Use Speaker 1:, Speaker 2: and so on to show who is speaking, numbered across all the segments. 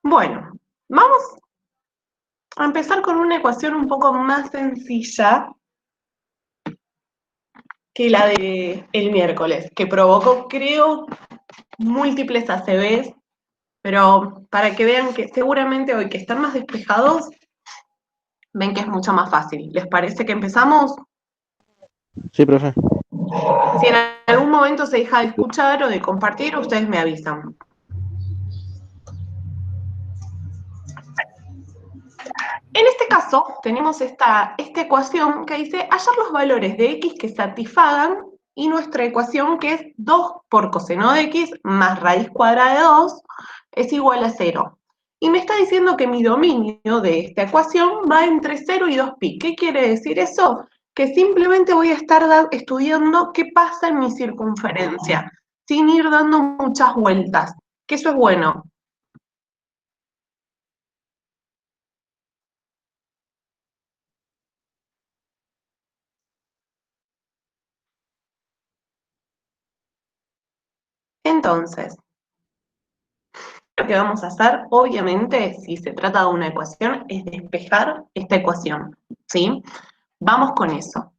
Speaker 1: Bueno, vamos a empezar con una ecuación un poco más sencilla que la del miércoles, que provocó, creo, múltiples ACVs, pero para que vean que seguramente hoy que están más despejados, ven que es mucho más fácil. ¿Les parece que empezamos?
Speaker 2: Sí, profe.
Speaker 1: Si en algún momento se deja de escuchar o de compartir, ustedes me avisan. En este caso, tenemos esta ecuación que dice hallar los valores de x que satisfagan y nuestra ecuación que es 2 por coseno de x más raíz cuadrada de 2 es igual a 0. Y me está diciendo que mi dominio de esta ecuación va entre 0 y 2pi. ¿Qué quiere decir eso? Que simplemente voy a estar estudiando qué pasa en mi circunferencia, sin ir dando muchas vueltas, que eso es bueno. Entonces, lo que vamos a hacer, obviamente, si se trata de una ecuación, es despejar esta ecuación, ¿sí? Vamos con eso.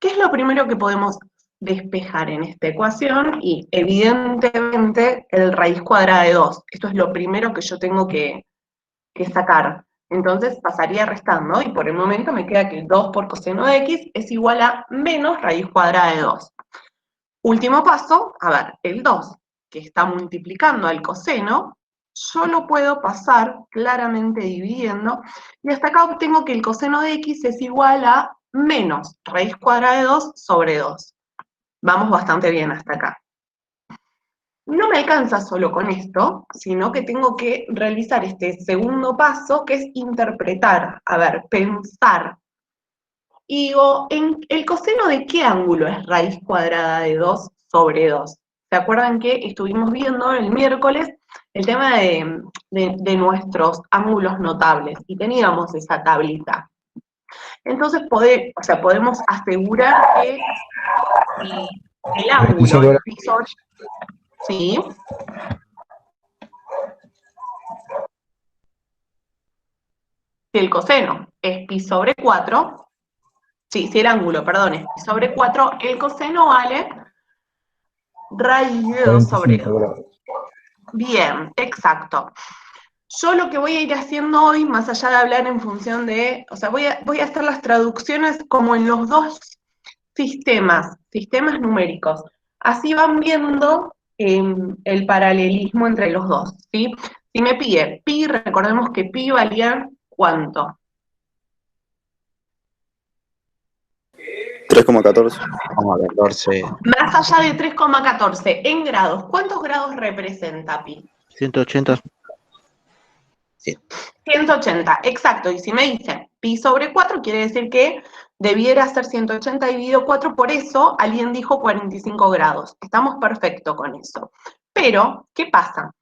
Speaker 1: ¿Qué es lo primero que podemos despejar en esta ecuación? Y evidentemente el raíz cuadrada de 2. Esto es lo primero que yo tengo que sacar. Entonces pasaría restando y por el momento me queda que 2 por coseno de x es igual a menos raíz cuadrada de 2. Último paso, a ver, el 2 que está multiplicando al coseno, yo lo puedo pasar claramente dividiendo, y hasta acá obtengo que el coseno de x es igual a menos raíz cuadrada de 2 sobre 2. Vamos bastante bien hasta acá. No me alcanza solo con esto, sino que tengo que realizar este segundo paso, que es interpretar, a ver, pensar. Y digo, ¿el coseno de qué ángulo es raíz cuadrada de 2 sobre 2? ¿Se acuerdan que estuvimos viendo el miércoles el tema de nuestros ángulos notables? Y teníamos esa tablita. Entonces, podemos asegurar que el ángulo es pi sobre... ¿Sí? Si el coseno es pi sobre 4, sí, si el ángulo, perdón, es pi sobre 4, el coseno vale raíz de 2 sobre 2. Bien, exacto. Yo lo que voy a ir haciendo hoy, más allá de hablar en función de, o sea, voy a hacer las traducciones como en los dos sistemas numéricos. Así van viendo el paralelismo entre los dos, ¿sí? Si me pide pi, recordemos que pi valía ¿cuánto?
Speaker 2: 3,14.
Speaker 1: Más allá de 3,14 en grados, ¿cuántos grados representa pi?
Speaker 2: 180.
Speaker 1: Sí. 180, exacto. Y si me dicen pi sobre 4, quiere decir que debiera ser 180 dividido 4, por eso alguien dijo 45 grados. Estamos perfectos con eso. Pero, ¿qué pasa?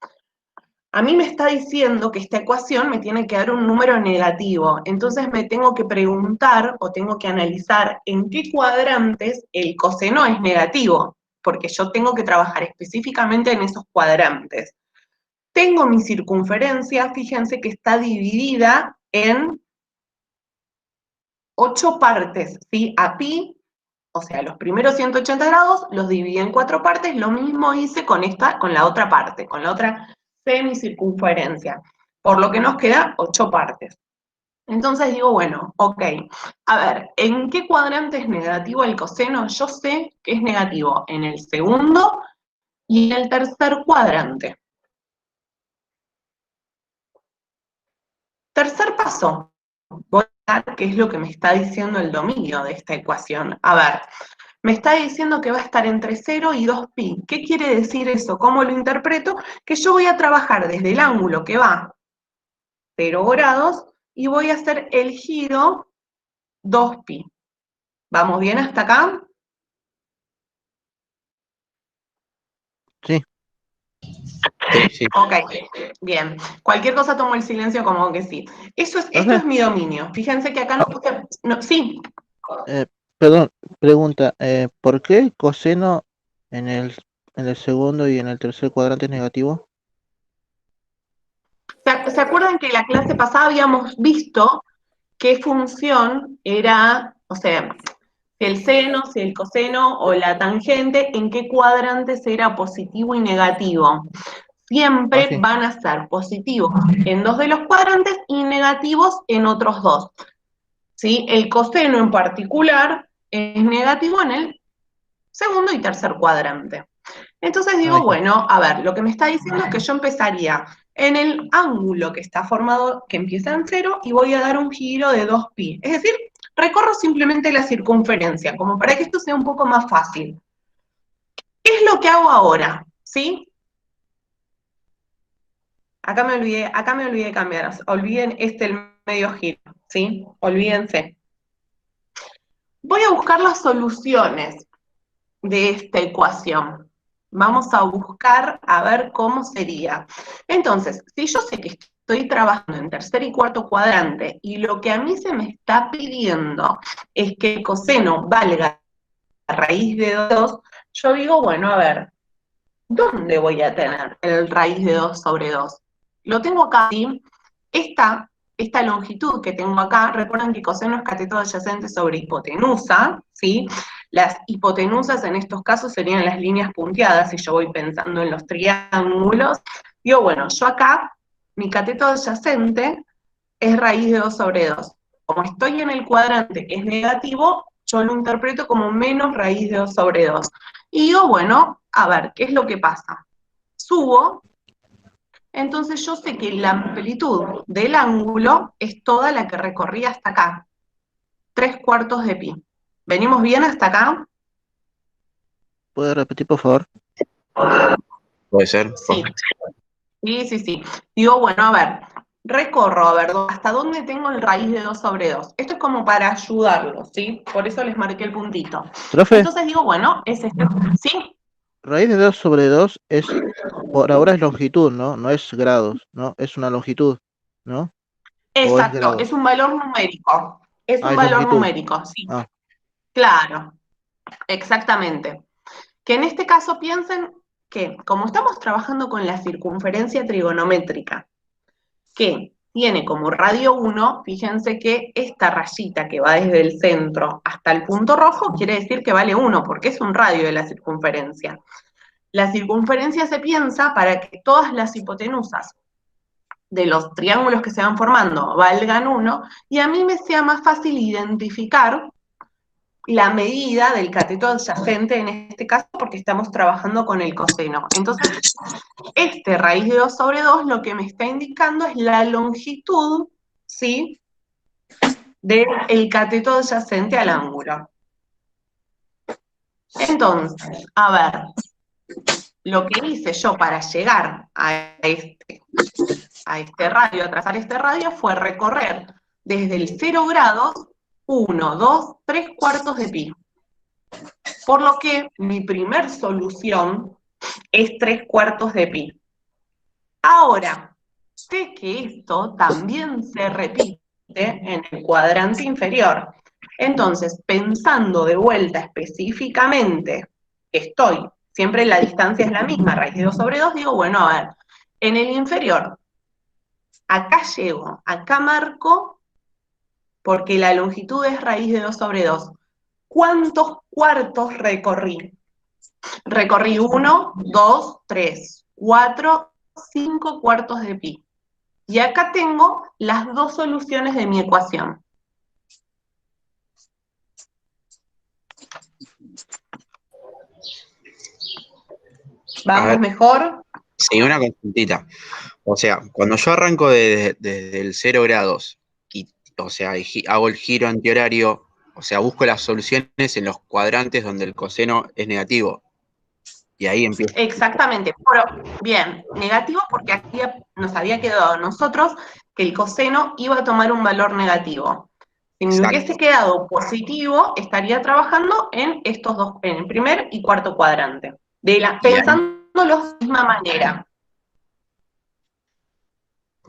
Speaker 1: A mí me está diciendo que esta ecuación me tiene que dar un número negativo, entonces me tengo que preguntar o tengo que analizar en qué cuadrantes el coseno es negativo, porque yo tengo que trabajar específicamente en esos cuadrantes. Tengo mi circunferencia, fíjense que está dividida en 8 partes, ¿sí? A pi, o sea, los primeros 180 grados los dividí en 4 partes, lo mismo hice con la otra parte, con la otra semicircunferencia, por lo que nos queda 8 partes. Entonces digo, bueno, ok, a ver, ¿en qué cuadrante es negativo el coseno? Yo sé que es negativo en el segundo y en el tercer cuadrante. Tercer paso, voy a ver qué es lo que me está diciendo el dominio de esta ecuación. A ver, me está diciendo que va a estar entre 0 y 2pi. ¿Qué quiere decir eso? ¿Cómo lo interpreto? Que yo voy a trabajar desde el ángulo que va 0 grados y voy a hacer el giro 2pi. ¿Vamos bien hasta acá?
Speaker 2: Sí. Sí.
Speaker 1: Ok, bien. Cualquier cosa tomo el silencio como que sí. Esto es mi dominio. Fíjense que acá no puse... No, sí.
Speaker 2: Perdón, pregunta, ¿por qué el coseno en el segundo y en el tercer cuadrante es negativo?
Speaker 1: ¿Se acuerdan que en la clase pasada habíamos visto qué función era, o sea, si el seno, si el coseno o la tangente, en qué cuadrantes era positivo y negativo?
Speaker 2: Ah,
Speaker 1: Siempre
Speaker 2: sí.
Speaker 1: van a ser positivos en 2 de los cuadrantes y negativos en otros 2. ¿Sí? El coseno en particular es negativo en el segundo y tercer cuadrante. Entonces
Speaker 2: Ahí
Speaker 1: digo,
Speaker 2: está.
Speaker 1: bueno, a ver, lo que me está diciendo es que yo empezaría en el ángulo que está formado, que empieza en 0, y voy a dar un giro de 2pi. Es decir, recorro simplemente la circunferencia, como para que esto sea un poco más fácil. ¿Qué es lo que hago ahora? ¿Sí? Acá me olvidé de cambiar. Olviden el medio giro, ¿sí? Olvídense. Voy a buscar las soluciones de esta ecuación. Vamos a buscar a ver cómo sería. Entonces, si yo sé que estoy trabajando en tercer y cuarto cuadrante y lo que a mí se me está pidiendo es que el coseno valga la raíz de 2, yo digo, bueno, a ver, ¿dónde voy a tener el raíz de 2 sobre 2? Lo tengo acá, ¿sí? Esta longitud que tengo acá, recuerden que coseno es cateto adyacente sobre hipotenusa, ¿sí? Las hipotenusas en estos casos serían las líneas punteadas, si yo voy pensando en los triángulos. Digo, bueno, yo acá, mi cateto adyacente es raíz de 2 sobre 2. Como estoy en el cuadrante que es negativo, yo lo interpreto como menos raíz de 2 sobre 2. Y digo, bueno, a ver, ¿qué es lo que pasa? Subo, entonces yo sé que la amplitud del ángulo es toda la que recorrí hasta acá, 3/4 de pi. ¿Venimos bien hasta acá?
Speaker 2: ¿Puede repetir, por favor?
Speaker 3: Puede ser.
Speaker 1: Sí, sí. Digo, bueno, a ver, recorro, a ver, ¿hasta dónde tengo el raíz de 2 sobre 2? Esto es como para ayudarlos, ¿sí? Por eso les marqué el puntito.
Speaker 2: Profe,
Speaker 1: Entonces digo, bueno, es este, ¿sí?
Speaker 2: raíz de 2 sobre 2 es, por ahora es longitud, ¿no? No es grados, ¿no? Es una longitud, ¿no? ¿O es
Speaker 1: Exacto, es
Speaker 2: grados?
Speaker 1: un valor numérico. Es
Speaker 2: Ah,
Speaker 1: un
Speaker 2: es
Speaker 1: valor
Speaker 2: longitud.
Speaker 1: numérico, sí.
Speaker 2: Ah,
Speaker 1: Claro, exactamente. Que en este caso piensen que, como estamos trabajando con la circunferencia trigonométrica, que tiene como radio 1, fíjense que esta rayita que va desde el centro hasta el punto rojo quiere decir que vale 1, porque es un radio de la circunferencia. La circunferencia se piensa para que todas las hipotenusas de los triángulos que se van formando valgan 1, y a mí me sea más fácil identificar la medida del cateto adyacente en este caso porque estamos trabajando con el coseno. Entonces, este raíz de 2 sobre 2 lo que me está indicando es la longitud, ¿sí?, del cateto adyacente al ángulo. Entonces, a ver, lo que hice yo para llegar a este radio, a trazar este radio, fue recorrer desde el 0 grados, 1, 2, 3/4 de pi. Por lo que mi primer solución es 3/4 de pi. Ahora, sé que esto también se repite en el cuadrante inferior. Entonces, pensando de vuelta específicamente que siempre la distancia es la misma, raíz de 2 sobre 2, digo, bueno, a ver, en el inferior, acá llego, acá marco, porque la longitud es raíz de 2 sobre 2. ¿Cuántos cuartos recorrí? Recorrí 1, 2, 3, 4, 5/4 de pi. Y acá tengo las dos soluciones de mi ecuación.
Speaker 3: A
Speaker 1: ¿Vamos
Speaker 3: ver,
Speaker 1: mejor?
Speaker 3: sí, una consultita. O sea, cuando yo arranco desde el 0 grados y, o sea, hago el giro antihorario, o sea, busco las soluciones en los cuadrantes donde el coseno es negativo. Y ahí empiezo.
Speaker 1: Exactamente. Pero, bien, negativo porque aquí nos había quedado a nosotros que el coseno iba a tomar un valor negativo. Si me hubiese
Speaker 3: Exacto.
Speaker 1: quedado positivo, estaría trabajando en estos dos, en el primer y cuarto cuadrante.
Speaker 3: Y ahí,
Speaker 1: Pensándolo de la misma manera.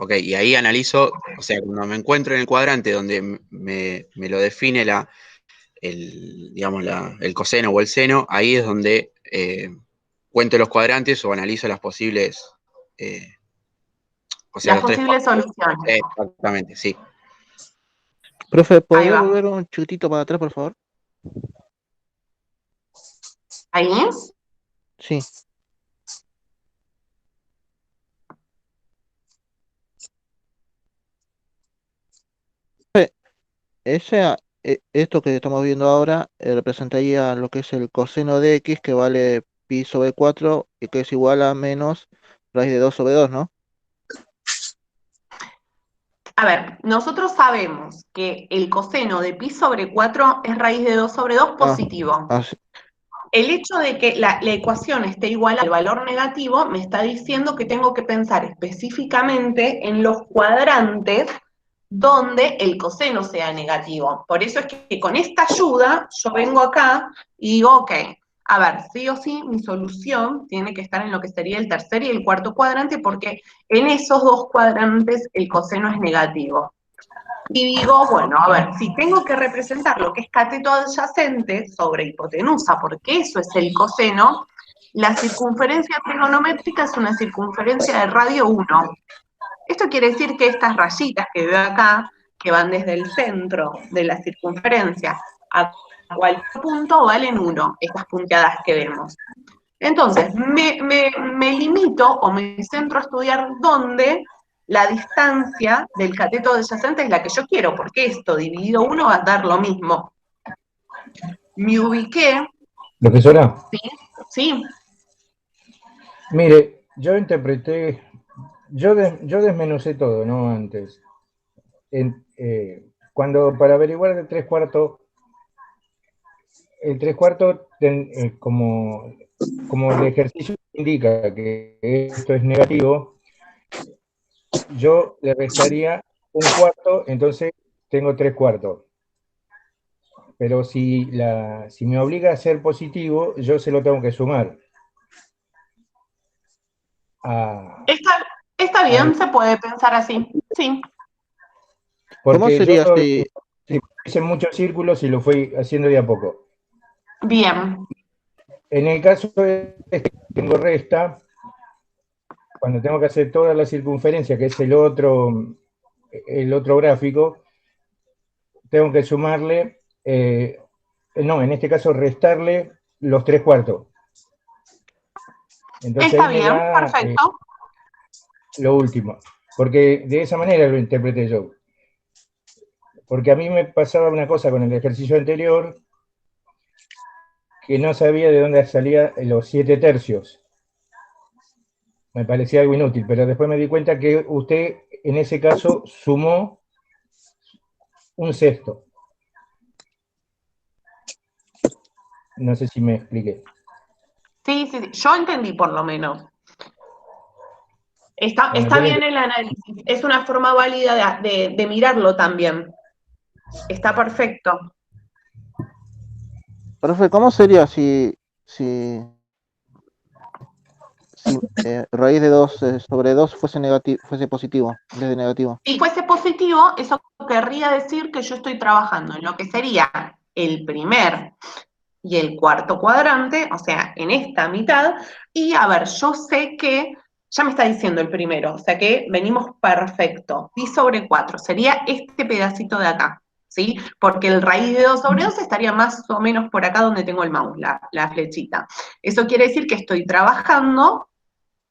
Speaker 3: ok, y ahí analizo, o sea, cuando me encuentro en el cuadrante donde me lo define digamos, el coseno o el seno, ahí es donde cuento los cuadrantes o analizo las posibles, o sea,
Speaker 1: Las
Speaker 3: los tres
Speaker 1: posibles
Speaker 3: cuadrantes.
Speaker 1: soluciones.
Speaker 3: Exactamente, sí.
Speaker 2: Profe,
Speaker 1: Ahí
Speaker 2: ¿podría
Speaker 1: va.
Speaker 2: volver un chiquitito para atrás, por favor?
Speaker 1: Ahí.
Speaker 2: Sí. Esto que estamos viendo ahora representaría lo que es el coseno de x, que vale pi sobre 4 y que es igual a menos raíz de 2 sobre 2, ¿no?
Speaker 1: A ver, nosotros sabemos que el coseno de pi sobre 4 es raíz de 2 sobre 2
Speaker 2: Ah,
Speaker 1: positivo.
Speaker 2: sí.
Speaker 1: El hecho de que la ecuación esté igual al valor negativo me está diciendo que tengo que pensar específicamente en los cuadrantes donde el coseno sea negativo. Por eso es que con esta ayuda yo vengo acá y digo, ok, a ver, sí o sí mi solución tiene que estar en lo que sería el tercer y el cuarto cuadrante, porque en esos dos cuadrantes el coseno es negativo. Y digo, bueno, a ver, si tengo que representar lo que es cateto adyacente sobre hipotenusa, porque eso es el coseno, la circunferencia trigonométrica es una circunferencia de radio 1. Esto quiere decir que estas rayitas que veo acá, que van desde el centro de la circunferencia a cualquier punto, valen 1, estas punteadas que vemos. Entonces, me limito o me centro a estudiar dónde la distancia del cateto adyacente es la que yo quiero, porque esto dividido 1 va a dar lo mismo. Me ubiqué.
Speaker 4: Profesora,
Speaker 1: Sí,
Speaker 4: mire, yo interpreté, yo desmenucé todo, ¿no? Antes. Cuando para averiguar el 3/4, el 3/4, como el ejercicio indica que esto es negativo, yo le restaría un cuarto, entonces tengo 3/4. Pero si me obliga a ser positivo, yo se lo tengo que sumar.
Speaker 1: está bien, se puede pensar así. Sí,
Speaker 2: ¿Cómo
Speaker 4: Porque yo
Speaker 2: sería si...
Speaker 4: hice muchos círculos y lo fui haciendo de a poco.
Speaker 1: bien.
Speaker 4: En el caso de que tengo resta, cuando tengo que hacer toda la circunferencia, que es el otro gráfico, tengo que sumarle, no, en este caso restarle los 3/4. Entonces
Speaker 1: Está
Speaker 4: ahí me
Speaker 1: bien,
Speaker 4: da
Speaker 1: perfecto.
Speaker 4: lo último, porque de esa manera lo interpreté yo. Porque a mí me pasaba una cosa con el ejercicio anterior, que no sabía de dónde salían los 7 tercios. Me parecía algo inútil, pero después me di cuenta que usted en ese caso sumó un sexto. No sé si me expliqué.
Speaker 1: Sí, sí, sí, yo entendí por lo menos. Está,
Speaker 4: Bueno,
Speaker 1: está
Speaker 4: yo le
Speaker 1: bien el análisis, es una forma válida de mirarlo también. Está perfecto.
Speaker 2: Profe, ¿cómo sería si raíz de 2 sobre 2 fuese positivo en vez de negativo?
Speaker 1: Si fuese positivo, eso querría decir que yo estoy trabajando en lo que sería el primer y el cuarto cuadrante, o sea, en esta mitad, y a ver, yo sé que, ya me está diciendo el primero, o sea que venimos perfecto, pi sobre 4, sería este pedacito de acá, ¿sí? Porque el raíz de 2 sobre 2 estaría más o menos por acá donde tengo el mouse, la flechita. Eso quiere decir que estoy trabajando,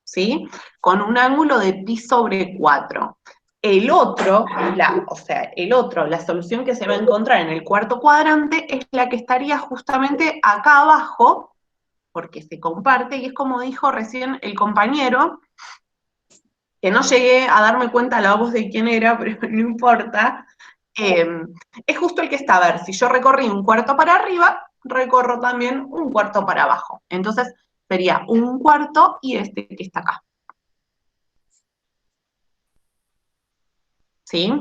Speaker 1: ¿sí? Con un ángulo de pi sobre 4. El otro, la solución que se va a encontrar en el cuarto cuadrante es la que estaría justamente acá abajo, porque se comparte, y es como dijo recién el compañero, que no llegué a darme cuenta la voz de quién era, pero no importa, es justo el que está, a ver, si yo recorrí un cuarto para arriba, recorro también un cuarto para abajo. Entonces sería un cuarto y este que está acá. ¿Sí?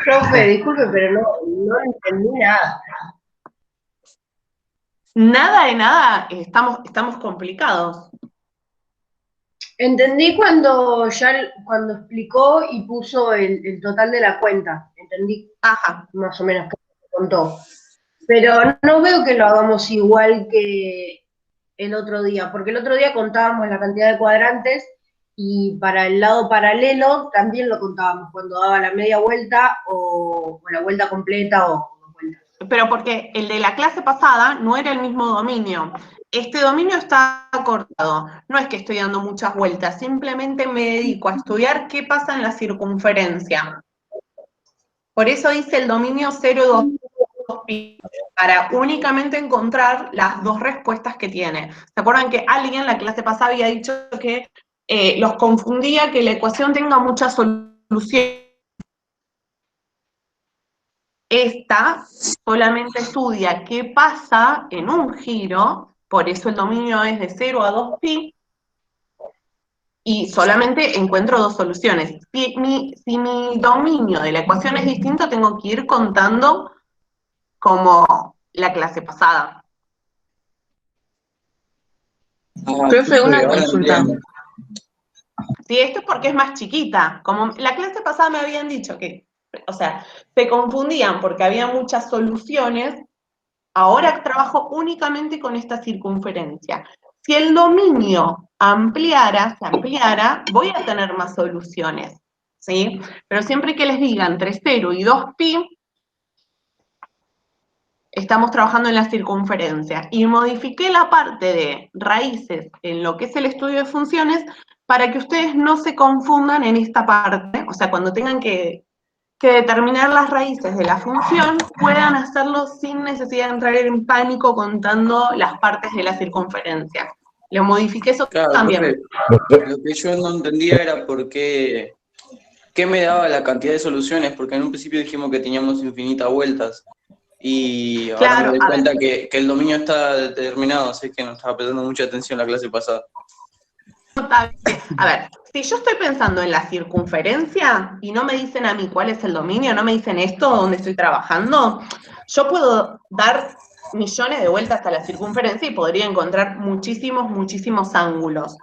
Speaker 5: Profe, disculpe, pero no entendí nada.
Speaker 1: Nada de nada, estamos complicados.
Speaker 5: Entendí cuando explicó y puso el total de la cuenta. Entendí
Speaker 1: Ajá,
Speaker 5: más o menos qué contó. Pero no veo que lo hagamos igual que el otro día, porque el otro día contábamos la cantidad de cuadrantes y para el lado paralelo también lo contábamos, cuando daba la media vuelta o la vuelta completa o dos vueltas.
Speaker 1: Pero porque el de la clase pasada no era el mismo dominio. Este dominio está acordado. No es que estoy dando muchas vueltas, simplemente me dedico a estudiar qué pasa en la circunferencia. Por eso hice el dominio 0, 2 pi, para únicamente encontrar las dos respuestas que tiene. ¿Se acuerdan que alguien en la clase pasada había dicho que los confundía que la ecuación tenga muchas soluciones? Esta solamente estudia qué pasa en un giro, por eso el dominio es de 0 a 2pi, y solamente encuentro dos soluciones. Si mi dominio de la ecuación es distinto, tengo que ir contando como la clase pasada.
Speaker 6: Profe, una consulta.
Speaker 1: Sí, esto es porque es más chiquita. Como la clase pasada me habían dicho que, o sea, se confundían porque había muchas soluciones. Ahora trabajo únicamente con esta circunferencia. Si el dominio se ampliara, voy a tener más soluciones, ¿sí? Pero siempre que les diga entre 0 y 2pi, estamos trabajando en la circunferencia. Y modifiqué la parte de raíces en lo que es el estudio de funciones para que ustedes no se confundan en esta parte, o sea, cuando tengan que determinar las raíces de la función, puedan hacerlo sin necesidad de entrar en pánico contando las partes de la circunferencia. Le modifiqué eso
Speaker 6: Claro,
Speaker 1: también.
Speaker 6: profe, lo que yo no entendía era por qué me daba la cantidad de soluciones, porque en un principio dijimos que teníamos infinitas vueltas, y ahora
Speaker 1: Claro,
Speaker 6: me doy
Speaker 1: a
Speaker 6: cuenta
Speaker 1: ver,
Speaker 6: que el dominio está determinado, así que no estaba prestando mucha atención la clase pasada.
Speaker 1: a ver, si yo estoy pensando en la circunferencia y no me dicen a mí cuál es el dominio, no me dicen esto donde estoy trabajando, yo puedo dar millones de vueltas a la circunferencia y podría encontrar muchísimos ángulos.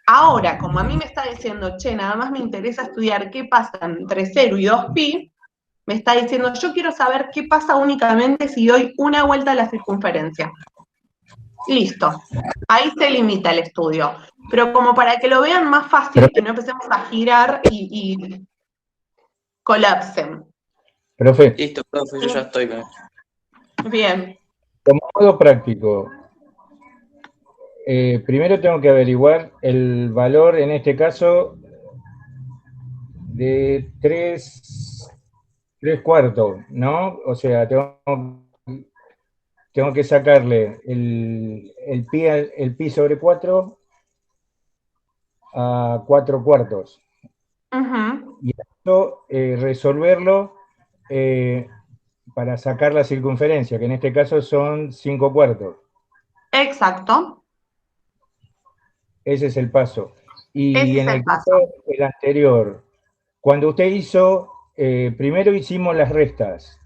Speaker 1: Ahora, como a mí me está diciendo, che, nada más me interesa estudiar qué pasa entre 0 y 2pi, me está diciendo, yo quiero saber qué pasa únicamente si doy una vuelta a la circunferencia. Listo. Ahí se limita el estudio. Pero como para que lo vean más fácil y no empecemos a girar y colapsen.
Speaker 4: Profe,
Speaker 6: Listo, profe, yo ya estoy con esto.
Speaker 1: Bien.
Speaker 4: como modo práctico, primero tengo que averiguar el valor, en este caso, de 3/4, ¿no? O sea, tengo que sacarle el pi sobre 4 a 4/4.
Speaker 1: Uh-huh.
Speaker 4: Y esto resolverlo para sacar la circunferencia, que en este caso son 5/4.
Speaker 1: Exacto.
Speaker 4: Ese es el paso.
Speaker 1: Ese
Speaker 4: Y
Speaker 1: es
Speaker 4: en
Speaker 1: el
Speaker 4: el caso
Speaker 1: paso.
Speaker 4: el anterior, cuando usted hizo, primero hicimos las restas.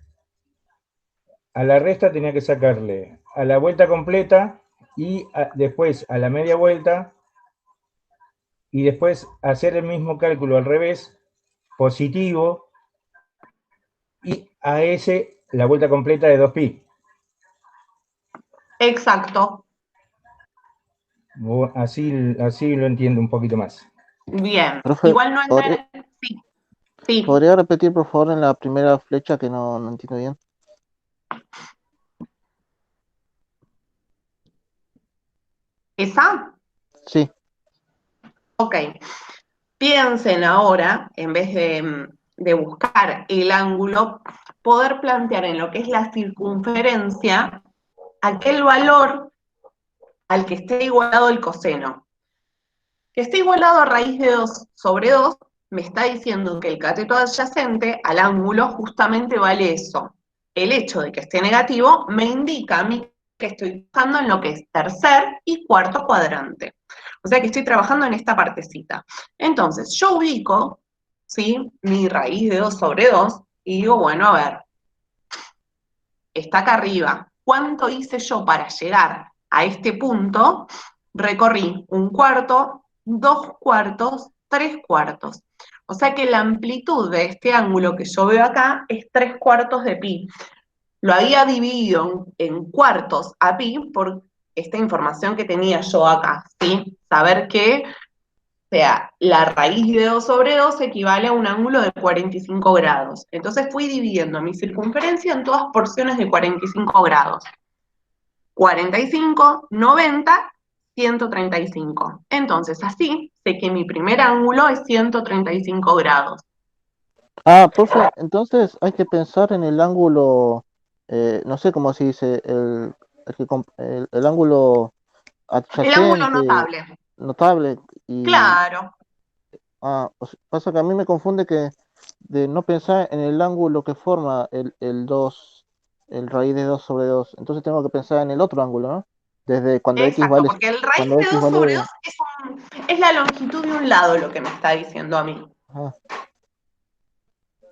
Speaker 4: A la resta tenía que sacarle a la vuelta completa y después a la media vuelta, y después hacer el mismo cálculo al revés, positivo, y a ese la vuelta completa de 2pi.
Speaker 1: Exacto.
Speaker 4: Así lo entiendo un poquito más.
Speaker 1: Bien.
Speaker 2: Profe,
Speaker 1: Igual no entra. Sí.
Speaker 2: ¿podría repetir por favor en la primera flecha que no entiendo bien?
Speaker 1: ¿Esa?
Speaker 2: Sí,
Speaker 1: Ok. Piensen ahora, en vez de buscar el ángulo, poder plantear en lo que es la circunferencia aquel valor al que esté igualado el coseno. Que esté igualado a raíz de 2 sobre 2, me está diciendo que el cateto adyacente al ángulo justamente vale eso. El hecho de que esté negativo me indica a mí que estoy trabajando en lo que es tercer y cuarto cuadrante. O sea que estoy trabajando en esta partecita. Entonces, yo ubico, ¿sí?, mi raíz de 2 sobre 2 y digo, bueno, a ver, está acá arriba. ¿Cuánto hice yo para llegar a este punto? Recorrí 1/4, 2/4, 3/4. O sea que la amplitud de este ángulo que yo veo acá es 3/4 de pi. lo había dividido en cuartos a pi por esta información que tenía yo acá, ¿sí? Saber que, o sea, la raíz de 2 sobre 2 equivale a un ángulo de 45 grados. Entonces fui dividiendo mi circunferencia en todas porciones de 45 grados. 45, 90, 135. Entonces, así sé que mi primer ángulo es 135 grados.
Speaker 2: Ah, profe, entonces hay que pensar en el ángulo, no sé cómo se dice, el ángulo
Speaker 1: El ángulo
Speaker 2: adyacente,
Speaker 1: notable.
Speaker 2: notable, y
Speaker 1: Claro.
Speaker 2: pasa que a mí me confunde que de no pensar en el ángulo que forma el 2, el raíz de 2 sobre 2, entonces tengo que pensar en el otro ángulo, ¿no? Desde cuando x
Speaker 1: Exacto,
Speaker 2: vale,
Speaker 1: porque el raíz
Speaker 2: cuando
Speaker 1: de
Speaker 2: x
Speaker 1: 2 sobre
Speaker 2: vale,
Speaker 1: 2 es la longitud de un lado lo que me está diciendo a mí.
Speaker 2: ah,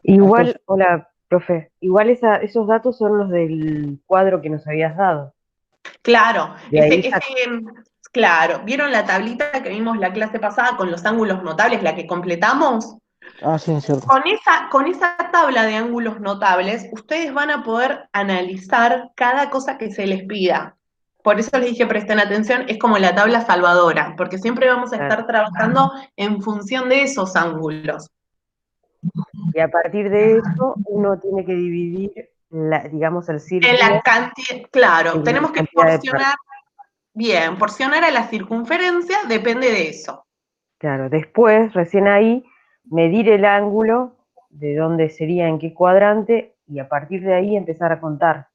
Speaker 2: entonces,
Speaker 7: Igual, hola, profe, igual esos datos son los del cuadro que nos habías dado.
Speaker 1: Claro,
Speaker 7: De ahí
Speaker 1: claro, ¿vieron la tablita que vimos la clase pasada con los ángulos notables, la que completamos?
Speaker 2: sí, es cierto.
Speaker 1: Con esa tabla de ángulos notables, ustedes van a poder analizar cada cosa que se les pida. Por eso les dije presten atención, es como la tabla salvadora, porque siempre vamos a estar trabajando en función de esos ángulos.
Speaker 7: y a partir de eso uno tiene que dividir, digamos, el
Speaker 1: En
Speaker 7: círculo
Speaker 1: la cantidad, claro,
Speaker 7: en
Speaker 1: tenemos que
Speaker 7: cantidad de
Speaker 1: porcionar, bien, porcionar a la circunferencia depende de eso.
Speaker 7: Claro, después, recién ahí, medir el ángulo de dónde sería, en qué cuadrante, y a partir de ahí empezar a contar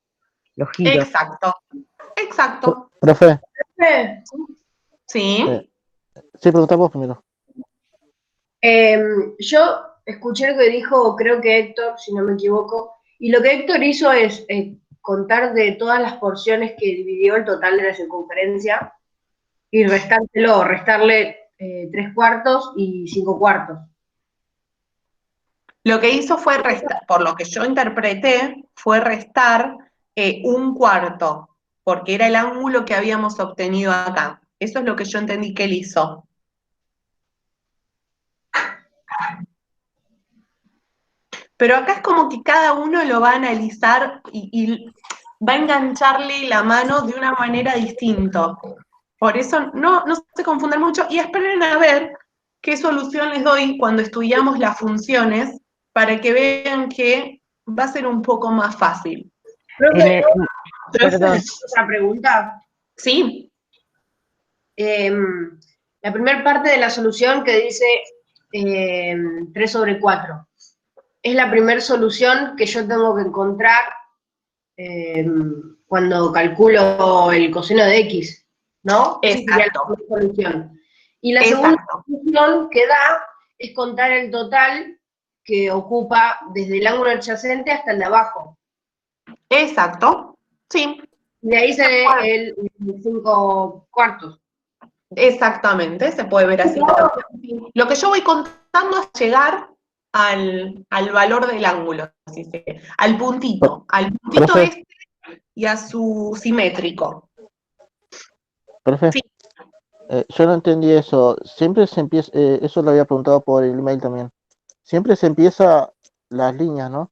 Speaker 7: los giros.
Speaker 1: Exacto, exacto.
Speaker 2: Profe,
Speaker 1: Sí.
Speaker 2: sí, pregunta vos primero.
Speaker 5: Yo escuché lo que dijo, creo que Héctor, si no me equivoco, y lo que Héctor hizo es contar de todas las porciones que dividió el total de la circunferencia y restarle 3 cuartos y 5 cuartos.
Speaker 1: Lo que hizo fue restar, por lo que yo interpreté, fue restar 1/4, porque era el ángulo que habíamos obtenido acá. Eso es lo que yo entendí que él hizo. Pero acá es como que cada uno lo va a analizar y va a engancharle la mano de una manera distinta. Por eso no se confundan mucho y esperen a ver qué solución les doy cuando estudiamos las funciones para que vean que va a ser un poco más fácil.
Speaker 5: Profe,
Speaker 7: Perdón,
Speaker 5: otra pregunta.
Speaker 1: ¿Sí?
Speaker 5: La primera parte de la solución que dice 3 sobre 4. Es la primera solución que yo tengo que encontrar cuando calculo el coseno de x, ¿no? Esa sería la primera solución. Y la segunda solución que da es contar el total que ocupa desde el ángulo adyacente hasta el de abajo.
Speaker 1: Exacto, sí.
Speaker 5: De ahí sale el 5 cuartos.
Speaker 1: Exactamente, se puede ver así. Lo que yo voy contando es llegar al valor del ángulo, al puntito
Speaker 2: Profe,
Speaker 1: este y a su simétrico.
Speaker 2: profe,
Speaker 1: Sí.
Speaker 2: Yo no entendí eso. Siempre se empieza, eso lo había preguntado por el email también. Siempre se empieza las líneas, ¿no?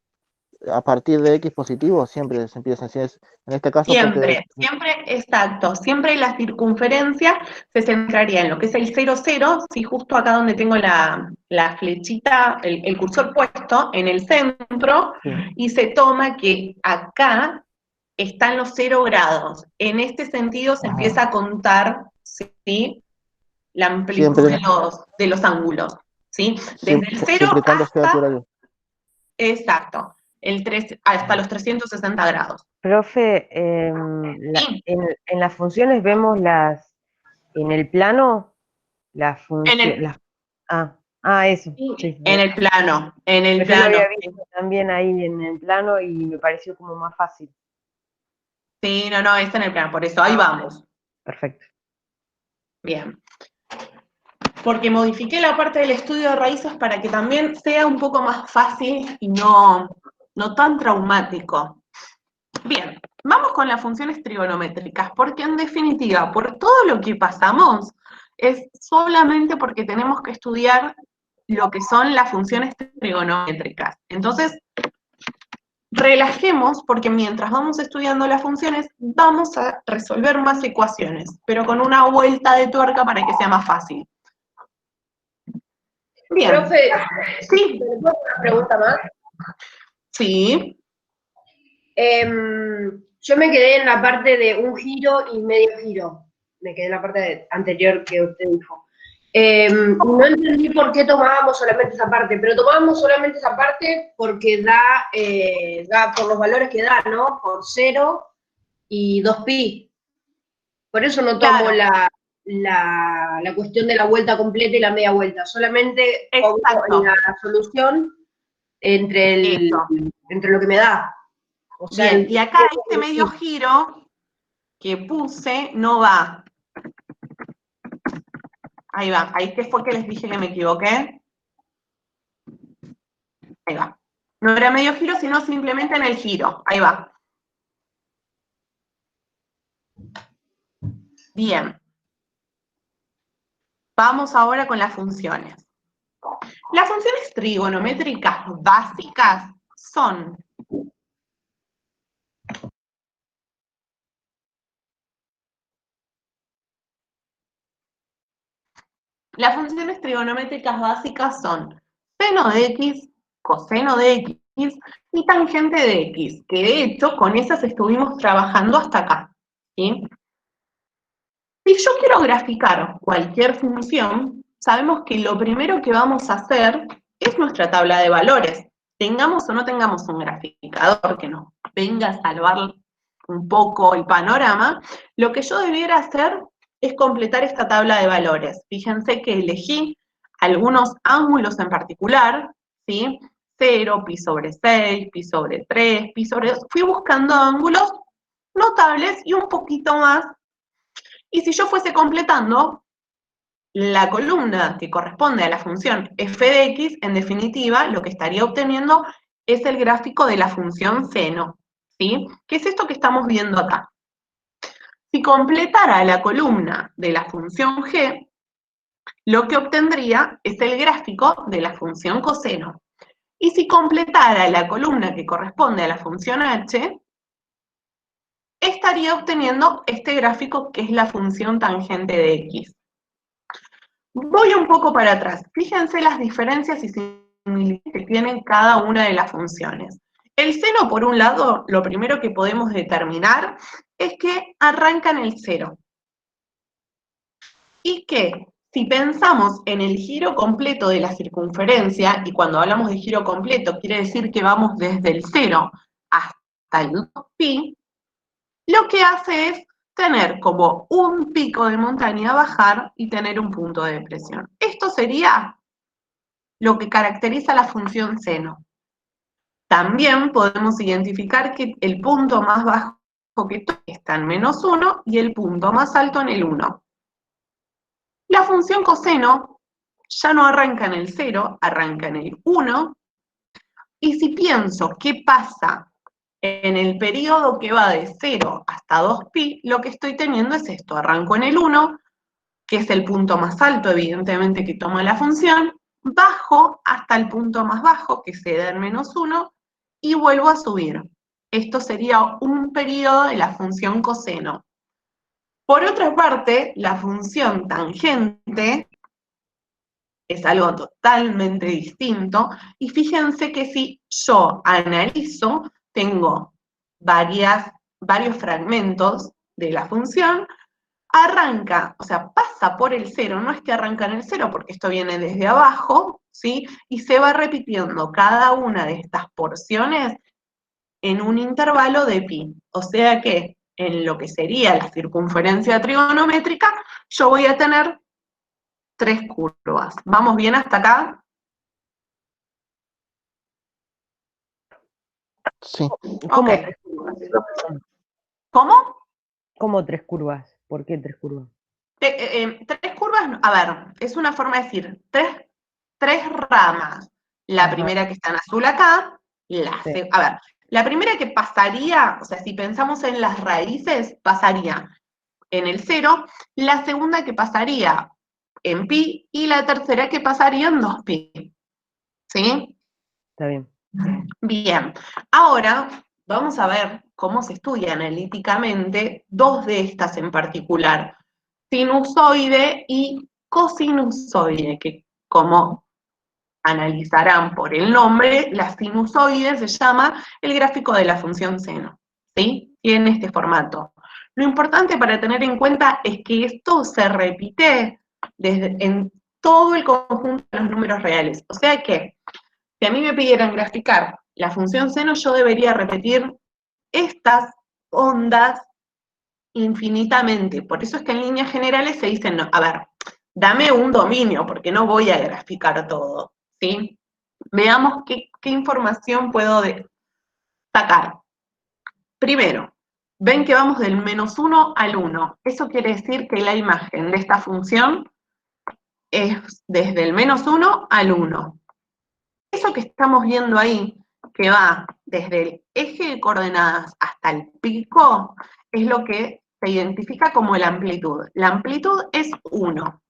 Speaker 2: A partir de X positivo, siempre se empieza. Si es, en este caso, porque
Speaker 1: Siempre, exacto. Siempre la circunferencia se centraría en lo que es el 0, 0, si justo acá donde tengo la flechita, el cursor puesto, en el centro,
Speaker 2: sí.
Speaker 1: y se toma que acá están los 0 grados. En este sentido se empieza a contar, ¿sí?, la amplitud
Speaker 2: Siempre,
Speaker 1: de los ángulos, ¿sí? Desde el 0
Speaker 2: siempre y cuando sea
Speaker 1: hasta,
Speaker 2: horario.
Speaker 1: exacto, hasta los 360 grados.
Speaker 7: profe,
Speaker 1: Sí.
Speaker 7: en las funciones vemos en el plano, las funciones. Eso. Sí,
Speaker 1: En el plano,
Speaker 7: yo lo había visto también ahí en el plano y me pareció como más fácil.
Speaker 1: Sí, no, está en el plano, por eso, ahí vamos.
Speaker 7: Perfecto.
Speaker 1: Bien. Porque modifiqué la parte del estudio de raíces para que también sea un poco más fácil y no tan traumático. Bien, vamos con las funciones trigonométricas, porque en definitiva, por todo lo que pasamos, es solamente porque tenemos que estudiar lo que son las funciones trigonométricas. Entonces, relajemos, porque mientras vamos estudiando las funciones, vamos a resolver más ecuaciones, pero con una vuelta de tuerca para que sea más fácil. Bien.
Speaker 5: Profe,
Speaker 1: Sí.
Speaker 5: ¿te puedo hacer una pregunta más?
Speaker 1: Sí.
Speaker 5: Yo me quedé en la parte de un giro y medio giro. Me quedé en la parte anterior que usted dijo. No entendí por qué tomábamos solamente esa parte, pero tomábamos solamente esa parte porque da por los valores que da, ¿no? Por 0 y 2pi. Por eso no tomo
Speaker 1: Claro.
Speaker 5: la cuestión de la vuelta completa y la media vuelta. Solamente pongo
Speaker 1: Exacto.
Speaker 5: en la solución entre
Speaker 1: Eso.
Speaker 5: lo que me da. O sea,
Speaker 1: Bien, y acá este medio giro que puse no va. Ahí va, ahí que fue que les dije que me equivoqué. Ahí va. No era medio giro, sino simplemente en el giro. Ahí va. Bien. Vamos ahora con las funciones. Las funciones trigonométricas básicas son las funciones trigonométricas básicas son seno de x, coseno de x y tangente de x, que de hecho con esas estuvimos trabajando hasta acá, ¿sí? Si yo quiero graficar cualquier función, sabemos que lo primero que vamos a hacer es nuestra tabla de valores. Tengamos o no tengamos un graficador que nos venga a salvar un poco el panorama, lo que yo debiera hacer es completar esta tabla de valores. Fíjense que elegí algunos ángulos en particular, ¿sí? 0, pi sobre 6, pi sobre 3, pi sobre 2. Fui buscando ángulos notables y un poquito más. Y si yo fuese completando, la columna que corresponde a la función f de x, en definitiva, lo que estaría obteniendo es el gráfico de la función seno, ¿sí? ¿Qué es esto que estamos viendo acá? Si completara la columna de la función g, lo que obtendría es el gráfico de la función coseno. Y si completara la columna que corresponde a la función h, estaría obteniendo este gráfico que es la función tangente de x. Voy un poco para atrás. Fíjense las diferencias y similitudes que tienen cada una de las funciones. El seno, por un lado, lo primero que podemos determinar es que arranca en el 0. Y que si pensamos en el giro completo de la circunferencia, y cuando hablamos de giro completo quiere decir que vamos desde el 0 hasta el 2pi, lo que hace es tener como un pico de montaña, bajar y tener un punto de depresión. Esto sería lo que caracteriza la función seno. También podemos identificar que el punto más bajo que está en -1 y el punto más alto en el 1. La función coseno ya no arranca en el 0, arranca en el 1, y si pienso qué pasa en el periodo que va de 0 hasta 2pi, lo que estoy teniendo es esto, arranco en el 1, que es el punto más alto, evidentemente, que toma la función, bajo hasta el punto más bajo, que se da en -1, y vuelvo a subir. Esto sería un periodo de la función coseno. Por otra parte, la función tangente es algo totalmente distinto, y fíjense que si yo analizo, tengo varios fragmentos de la función, arranca, o sea, pasa por el 0, no es que arranca en el 0, porque esto viene desde abajo, ¿sí? Y se va repitiendo cada una de estas porciones en un intervalo de pi. O sea que en lo que sería la circunferencia trigonométrica, yo voy a tener 3 curvas. ¿Vamos bien hasta acá?
Speaker 2: Sí.
Speaker 7: ¿Cómo
Speaker 1: Ok.
Speaker 7: 3 curvas?
Speaker 1: ¿Cómo?
Speaker 7: ¿Cómo 3 curvas? ¿Por qué 3 curvas?
Speaker 1: 3 curvas, a ver, es una forma de decir, tres ramas. La
Speaker 7: Ajá.
Speaker 1: primera que está en azul acá,
Speaker 7: Sí.
Speaker 1: a ver, la primera que pasaría, o sea, si pensamos en las raíces, pasaría en el 0, la segunda que pasaría en pi, y la tercera que pasaría en 2pi. ¿Sí?
Speaker 7: Está bien.
Speaker 1: Bien, ahora vamos a ver cómo se estudia analíticamente dos de estas en particular, sinusoide y cosinusoide, que como analizarán por el nombre, la sinusoide se llama el gráfico de la función seno, ¿sí? Tiene este formato. Lo importante para tener en cuenta es que esto se repite en todo el conjunto de los números reales. O sea que, si a mí me pidieran graficar la función seno, yo debería repetir estas ondas infinitamente. Por eso es que en líneas generales se dice, no, a ver, dame un dominio, porque no voy a graficar todo, ¿sí? Veamos qué información puedo sacar. Primero, ven que vamos del -1 al 1. Eso quiere decir que la imagen de esta función es desde el -1 al 1. Eso que estamos viendo ahí, que va desde el eje de coordenadas hasta el pico, es lo que se identifica como la amplitud. La amplitud es 1.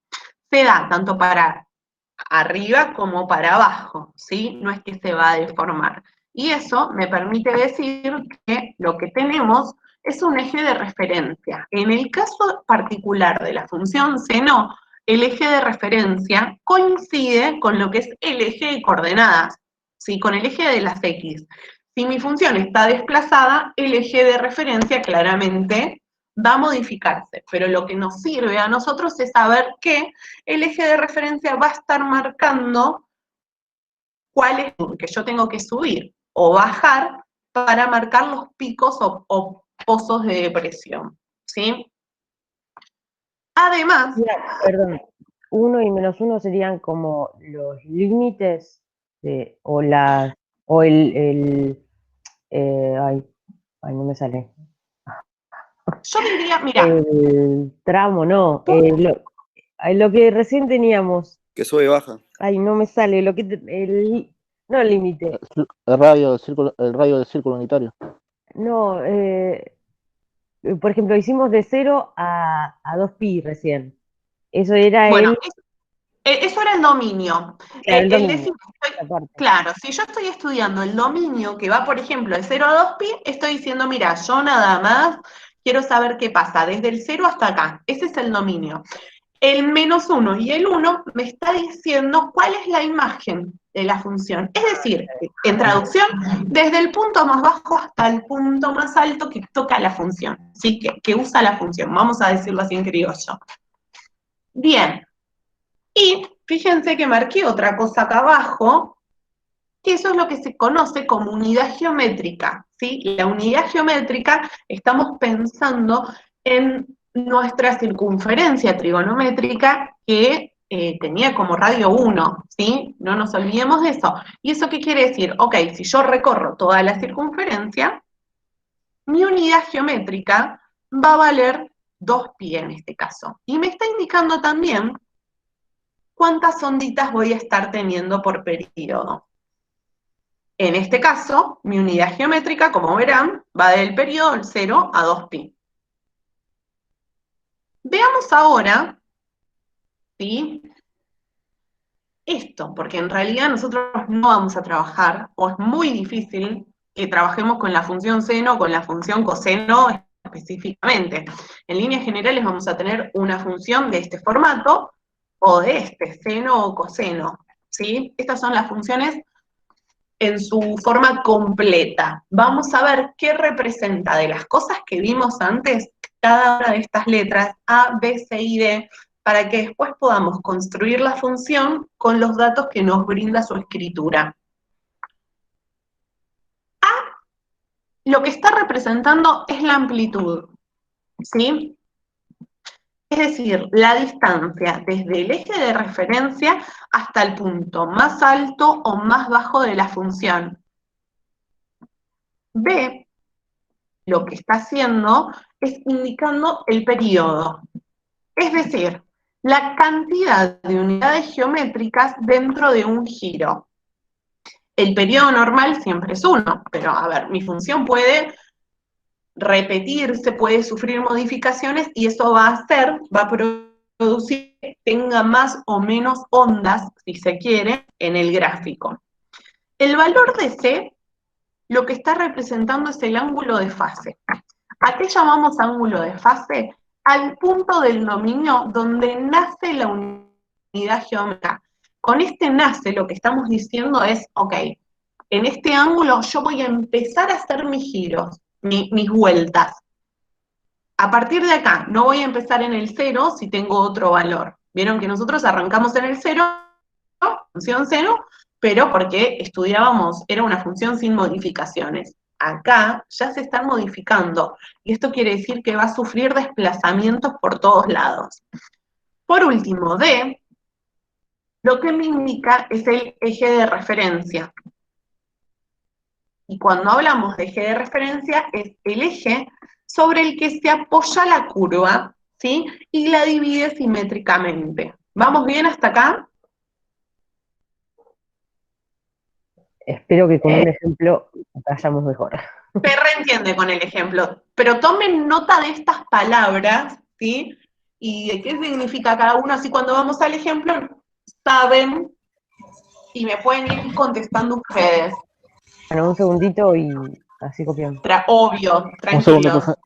Speaker 1: Se da tanto para arriba como para abajo, ¿sí? No es que se va a deformar. Y eso me permite decir que lo que tenemos es un eje de referencia. En el caso particular de la función seno, el eje de referencia coincide con lo que es el eje de coordenadas, ¿sí? Con el eje de las X. Si mi función está desplazada, el eje de referencia claramente va a modificarse, pero lo que nos sirve a nosotros es saber que el eje de referencia va a estar marcando cuál es el que yo tengo que subir o bajar para marcar los picos o pozos de depresión, ¿sí? Además,
Speaker 7: Perdón, 1 y -1 serían como los límites o ay, no me sale.
Speaker 1: yo diría, mira,
Speaker 7: El tramo, no, lo que recién teníamos.
Speaker 8: Que sube y baja.
Speaker 7: Ay, no me sale, no el límite.
Speaker 2: El radio del círculo unitario.
Speaker 7: No, por ejemplo, hicimos de 0 a 2pi recién. Eso era
Speaker 1: bueno, eso era el dominio.
Speaker 7: Claro, el dominio,
Speaker 1: decir,
Speaker 7: esa parte.
Speaker 1: claro, si yo estoy estudiando el dominio que va, por ejemplo, de 0 a 2pi, estoy diciendo, mira, yo nada más quiero saber qué pasa desde el 0 hasta acá. Ese es el dominio. El -1 y el 1 me está diciendo cuál es la imagen de la función. Es decir, en traducción, desde el punto más bajo hasta el punto más alto que toca la función, ¿sí? Que usa la función. Vamos a decirlo así en criollo. Bien. Y fíjense que marqué otra cosa acá abajo, que eso es lo que se conoce como unidad geométrica, ¿sí? La unidad geométrica, estamos pensando en nuestra circunferencia trigonométrica que tenía como radio 1, ¿sí? No nos olvidemos de eso. ¿Y eso qué quiere decir? Ok, si yo recorro toda la circunferencia, mi unidad geométrica va a valer 2pi en este caso. Y me está indicando también cuántas onditas voy a estar teniendo por periodo. En este caso, mi unidad geométrica, como verán, va del periodo del 0 a 2pi. Veamos ahora, ¿sí? Esto, porque en realidad nosotros no vamos a trabajar, o es muy difícil que trabajemos con la función seno o con la función coseno específicamente. En líneas generales vamos a tener una función de este formato, o de este, seno o coseno, ¿sí? Estas son las funciones en su forma completa. Vamos a ver qué representa de las cosas que vimos antes cada una de estas letras, A, B, C y D, para que después podamos construir la función con los datos que nos brinda su escritura. A, lo que está representando es la amplitud, ¿sí? Es decir, la distancia desde el eje de referencia hasta el punto más alto o más bajo de la función. B, lo que está haciendo es indicando el periodo, es decir, la cantidad de unidades geométricas dentro de un giro. El periodo normal siempre es 1, pero a ver, mi función puede repetirse, puede sufrir modificaciones y eso va a producir que tenga más o menos ondas, si se quiere, en el gráfico. El valor de C lo que está representando es el ángulo de fase. ¿A qué llamamos ángulo de fase? Al punto del dominio donde nace la unidad geométrica. Con este nace lo que estamos diciendo es, ok, en este ángulo yo voy a empezar a hacer mis giros, mis vueltas. A partir de acá, no voy a empezar en el 0 si tengo otro valor. Vieron que nosotros arrancamos en el 0, función 0, pero porque estudiábamos, era una función sin modificaciones. Acá ya se están modificando, y esto quiere decir que va a sufrir desplazamientos por todos lados. Por último, D, lo que me indica es el eje de referencia. Y cuando hablamos de eje de referencia, es el eje sobre el que se apoya la curva, ¿sí? Y la divide simétricamente. ¿Vamos bien hasta acá?
Speaker 7: Espero que con un ejemplo vayamos mejor.
Speaker 1: Se reentiende con el ejemplo, pero tomen nota de estas palabras, ¿sí? Y de qué significa cada uno, así cuando vamos al ejemplo, saben y me pueden ir contestando ustedes.
Speaker 7: Bueno, un segundito y así copiamos.
Speaker 1: Obvio,
Speaker 2: Un segundo,
Speaker 1: tranquilos.
Speaker 2: profe.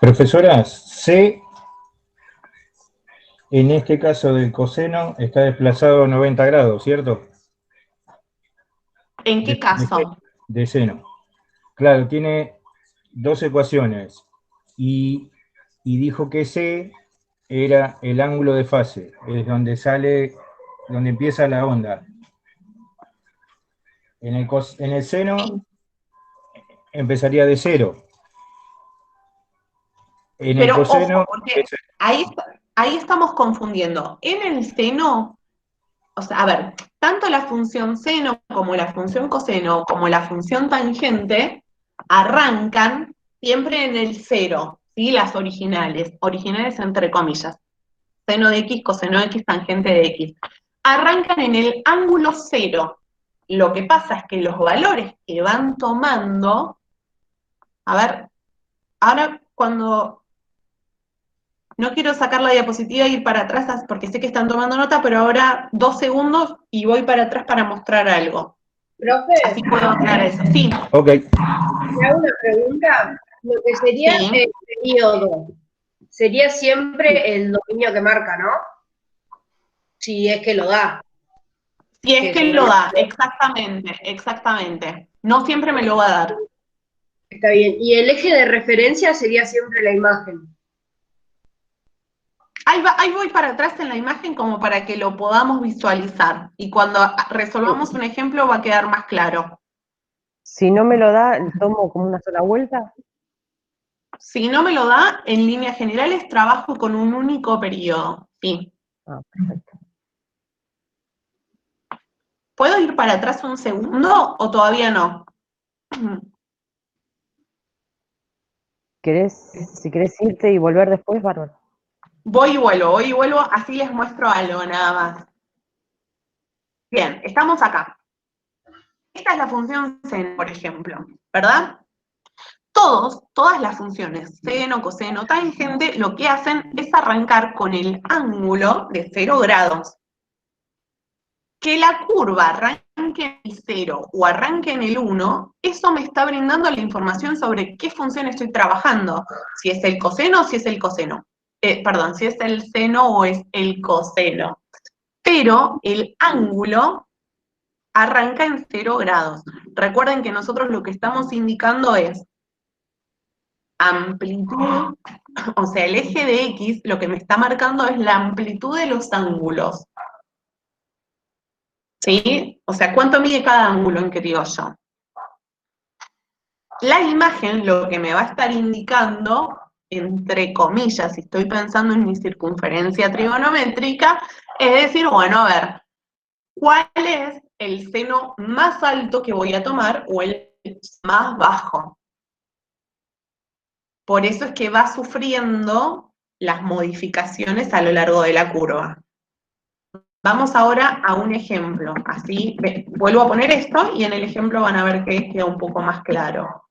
Speaker 4: Profesora, C, en este caso del coseno, está desplazado 90 grados, ¿cierto?
Speaker 1: ¿En qué caso?
Speaker 4: De seno. Claro, tiene dos ecuaciones y dijo que C era el ángulo de fase, es donde sale, donde empieza la onda. En el seno empezaría de 0. En el
Speaker 1: Pero
Speaker 4: coseno,
Speaker 1: ojo, porque ahí estamos confundiendo. En el seno, o sea, a ver, tanto la función seno como la función coseno como la función tangente arrancan siempre en el 0, ¿sí? Las originales entre comillas. Seno de X, coseno de X, tangente de X. Arrancan en el ángulo 0. Lo que pasa es que los valores que van tomando, a ver, ahora cuando no quiero sacar la diapositiva e ir para atrás porque sé que están tomando nota, pero ahora 2 segundos y voy para atrás para mostrar algo.
Speaker 5: Profe,
Speaker 1: Así puedo aclarar eso. Sí.
Speaker 4: ok,
Speaker 5: me hago una pregunta. Lo que sería
Speaker 1: Sí.
Speaker 5: el periodo, sería siempre el dominio que marca, ¿no? Si es que lo da.
Speaker 1: Si es que lo da, exactamente. No siempre me lo va a dar.
Speaker 5: Está bien. Y el eje de referencia sería siempre la imagen.
Speaker 1: Ahí voy para atrás en la imagen como para que lo podamos visualizar. Y cuando resolvamos un ejemplo va a quedar más claro.
Speaker 7: Si no me lo da, tomo como una sola vuelta.
Speaker 1: Si no me lo da, en líneas generales trabajo con un único periodo. Sí.
Speaker 7: Ah, perfecto.
Speaker 1: ¿Puedo ir para atrás un segundo o todavía no?
Speaker 7: Si querés irte y volver después, bárbaro.
Speaker 1: Voy y vuelvo, así les muestro algo nada más. Bien, estamos acá. Esta es la función seno, por ejemplo, ¿verdad? Todas las funciones, seno, coseno, tangente, lo que hacen es arrancar con el ángulo de 0 grados. Que la curva arranque en el 0 o arranque en el 1, eso me está brindando la información sobre qué función estoy trabajando. Si es el coseno o si es el coseno. Perdón, si es el seno o es el coseno. Pero el ángulo arranca en 0 grados. Recuerden que nosotros lo que estamos indicando es amplitud, o sea, el eje de X lo que me está marcando es la amplitud de los ángulos. ¿Sí? O sea, ¿cuánto mide cada ángulo en criollo? La imagen lo que me va a estar indicando, entre comillas, si estoy pensando en mi circunferencia trigonométrica, es decir, bueno, a ver, ¿cuál es el seno más alto que voy a tomar o el más bajo? Por eso es que va sufriendo las modificaciones a lo largo de la curva. Vamos ahora a un ejemplo, así vuelvo a poner esto y en el ejemplo van a ver que queda un poco más claro.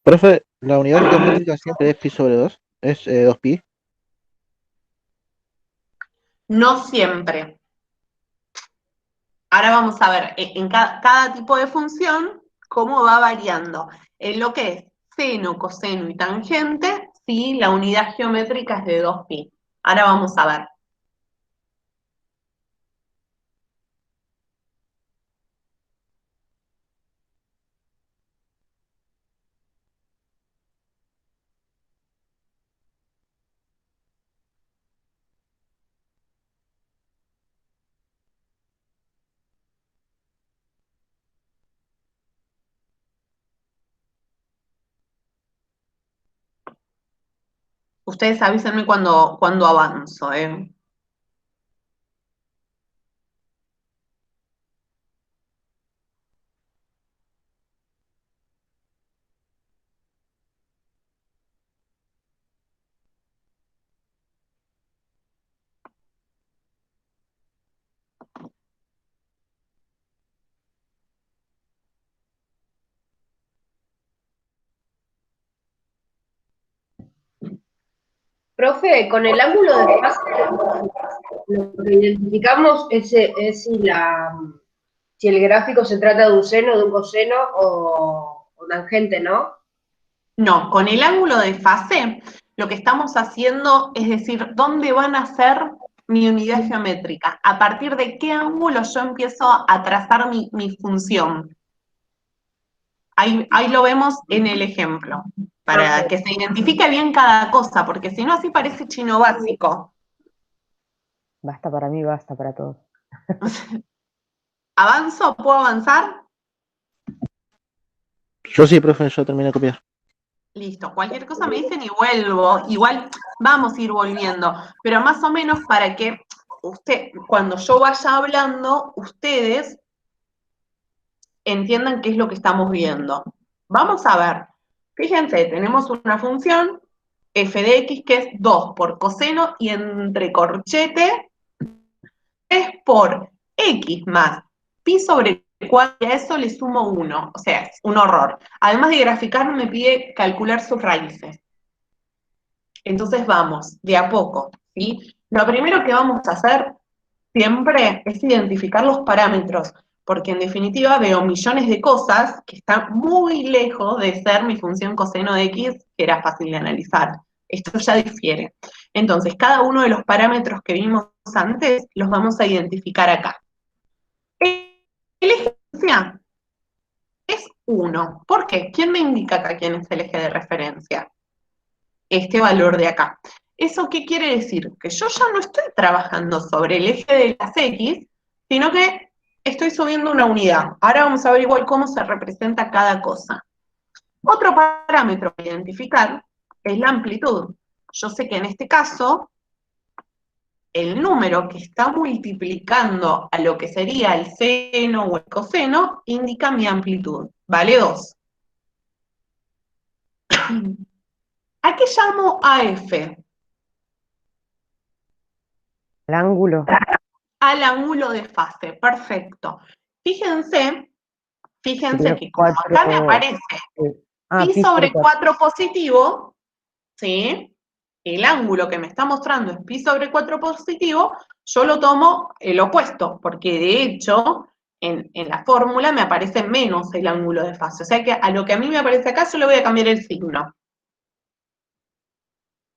Speaker 2: Profe, la unidad geométrica siempre es pi sobre 2, es 2pi.
Speaker 1: No siempre. Ahora vamos a ver en cada tipo de función cómo va variando. En lo que es seno, coseno y tangente, sí, la unidad geométrica es de 2pi. Ahora vamos a ver. Ustedes avísenme cuando avanzo, ¿eh?
Speaker 5: Profe, con el ángulo de fase, lo que identificamos es si el gráfico se trata de un seno, de un coseno o tangente, ¿no?
Speaker 1: No, con el ángulo de fase, lo que estamos haciendo es decir, ¿dónde van a ser mi unidad geométrica? ¿A partir de qué ángulo yo empiezo a trazar mi función? Ahí lo vemos en el ejemplo, para que se identifique bien cada cosa, porque si no así parece chino básico.
Speaker 7: Basta para mí, basta para todos.
Speaker 1: ¿Avanzo? ¿Puedo avanzar?
Speaker 2: Yo sí, profe, yo terminé de copiar.
Speaker 1: Listo, cualquier cosa me dicen y vuelvo. Igual vamos a ir volviendo, pero más o menos para que cuando yo vaya hablando, ustedes entiendan qué es lo que estamos viendo. Vamos a ver, fíjense, tenemos una función f de x que es 2 por coseno y entre corchete es por x más pi sobre 4, y a eso le sumo 1, o sea, es un horror. Además de graficar, me pide calcular sus raíces. Entonces vamos, de a poco, ¿sí? Lo primero que vamos a hacer siempre es identificar los parámetros, porque en definitiva veo millones de cosas que están muy lejos de ser mi función coseno de x, que era fácil de analizar. Esto ya difiere. Entonces, cada uno de los parámetros que vimos antes los vamos a identificar acá. El eje es 1. ¿Por qué? ¿Quién me indica acá quién es el eje de referencia? Este valor de acá. ¿Eso qué quiere decir? Que yo ya no estoy trabajando sobre el eje de las X, sino que estoy subiendo una unidad. Ahora vamos a ver igual cómo se representa cada cosa. Otro parámetro a identificar es la amplitud. Yo sé que en este caso, el número que está multiplicando a lo que sería el seno o el coseno indica mi amplitud. Vale 2. ¿A qué llamo AF?
Speaker 7: El ángulo.
Speaker 1: Al ángulo de fase, perfecto. Fíjense que como acá me aparece pi sobre 4 positivo, ¿sí? El ángulo que me está mostrando es pi sobre 4 positivo, yo lo tomo el opuesto, porque de hecho en la fórmula me aparece menos el ángulo de fase. O sea que a lo que a mí me aparece acá yo le voy a cambiar el signo.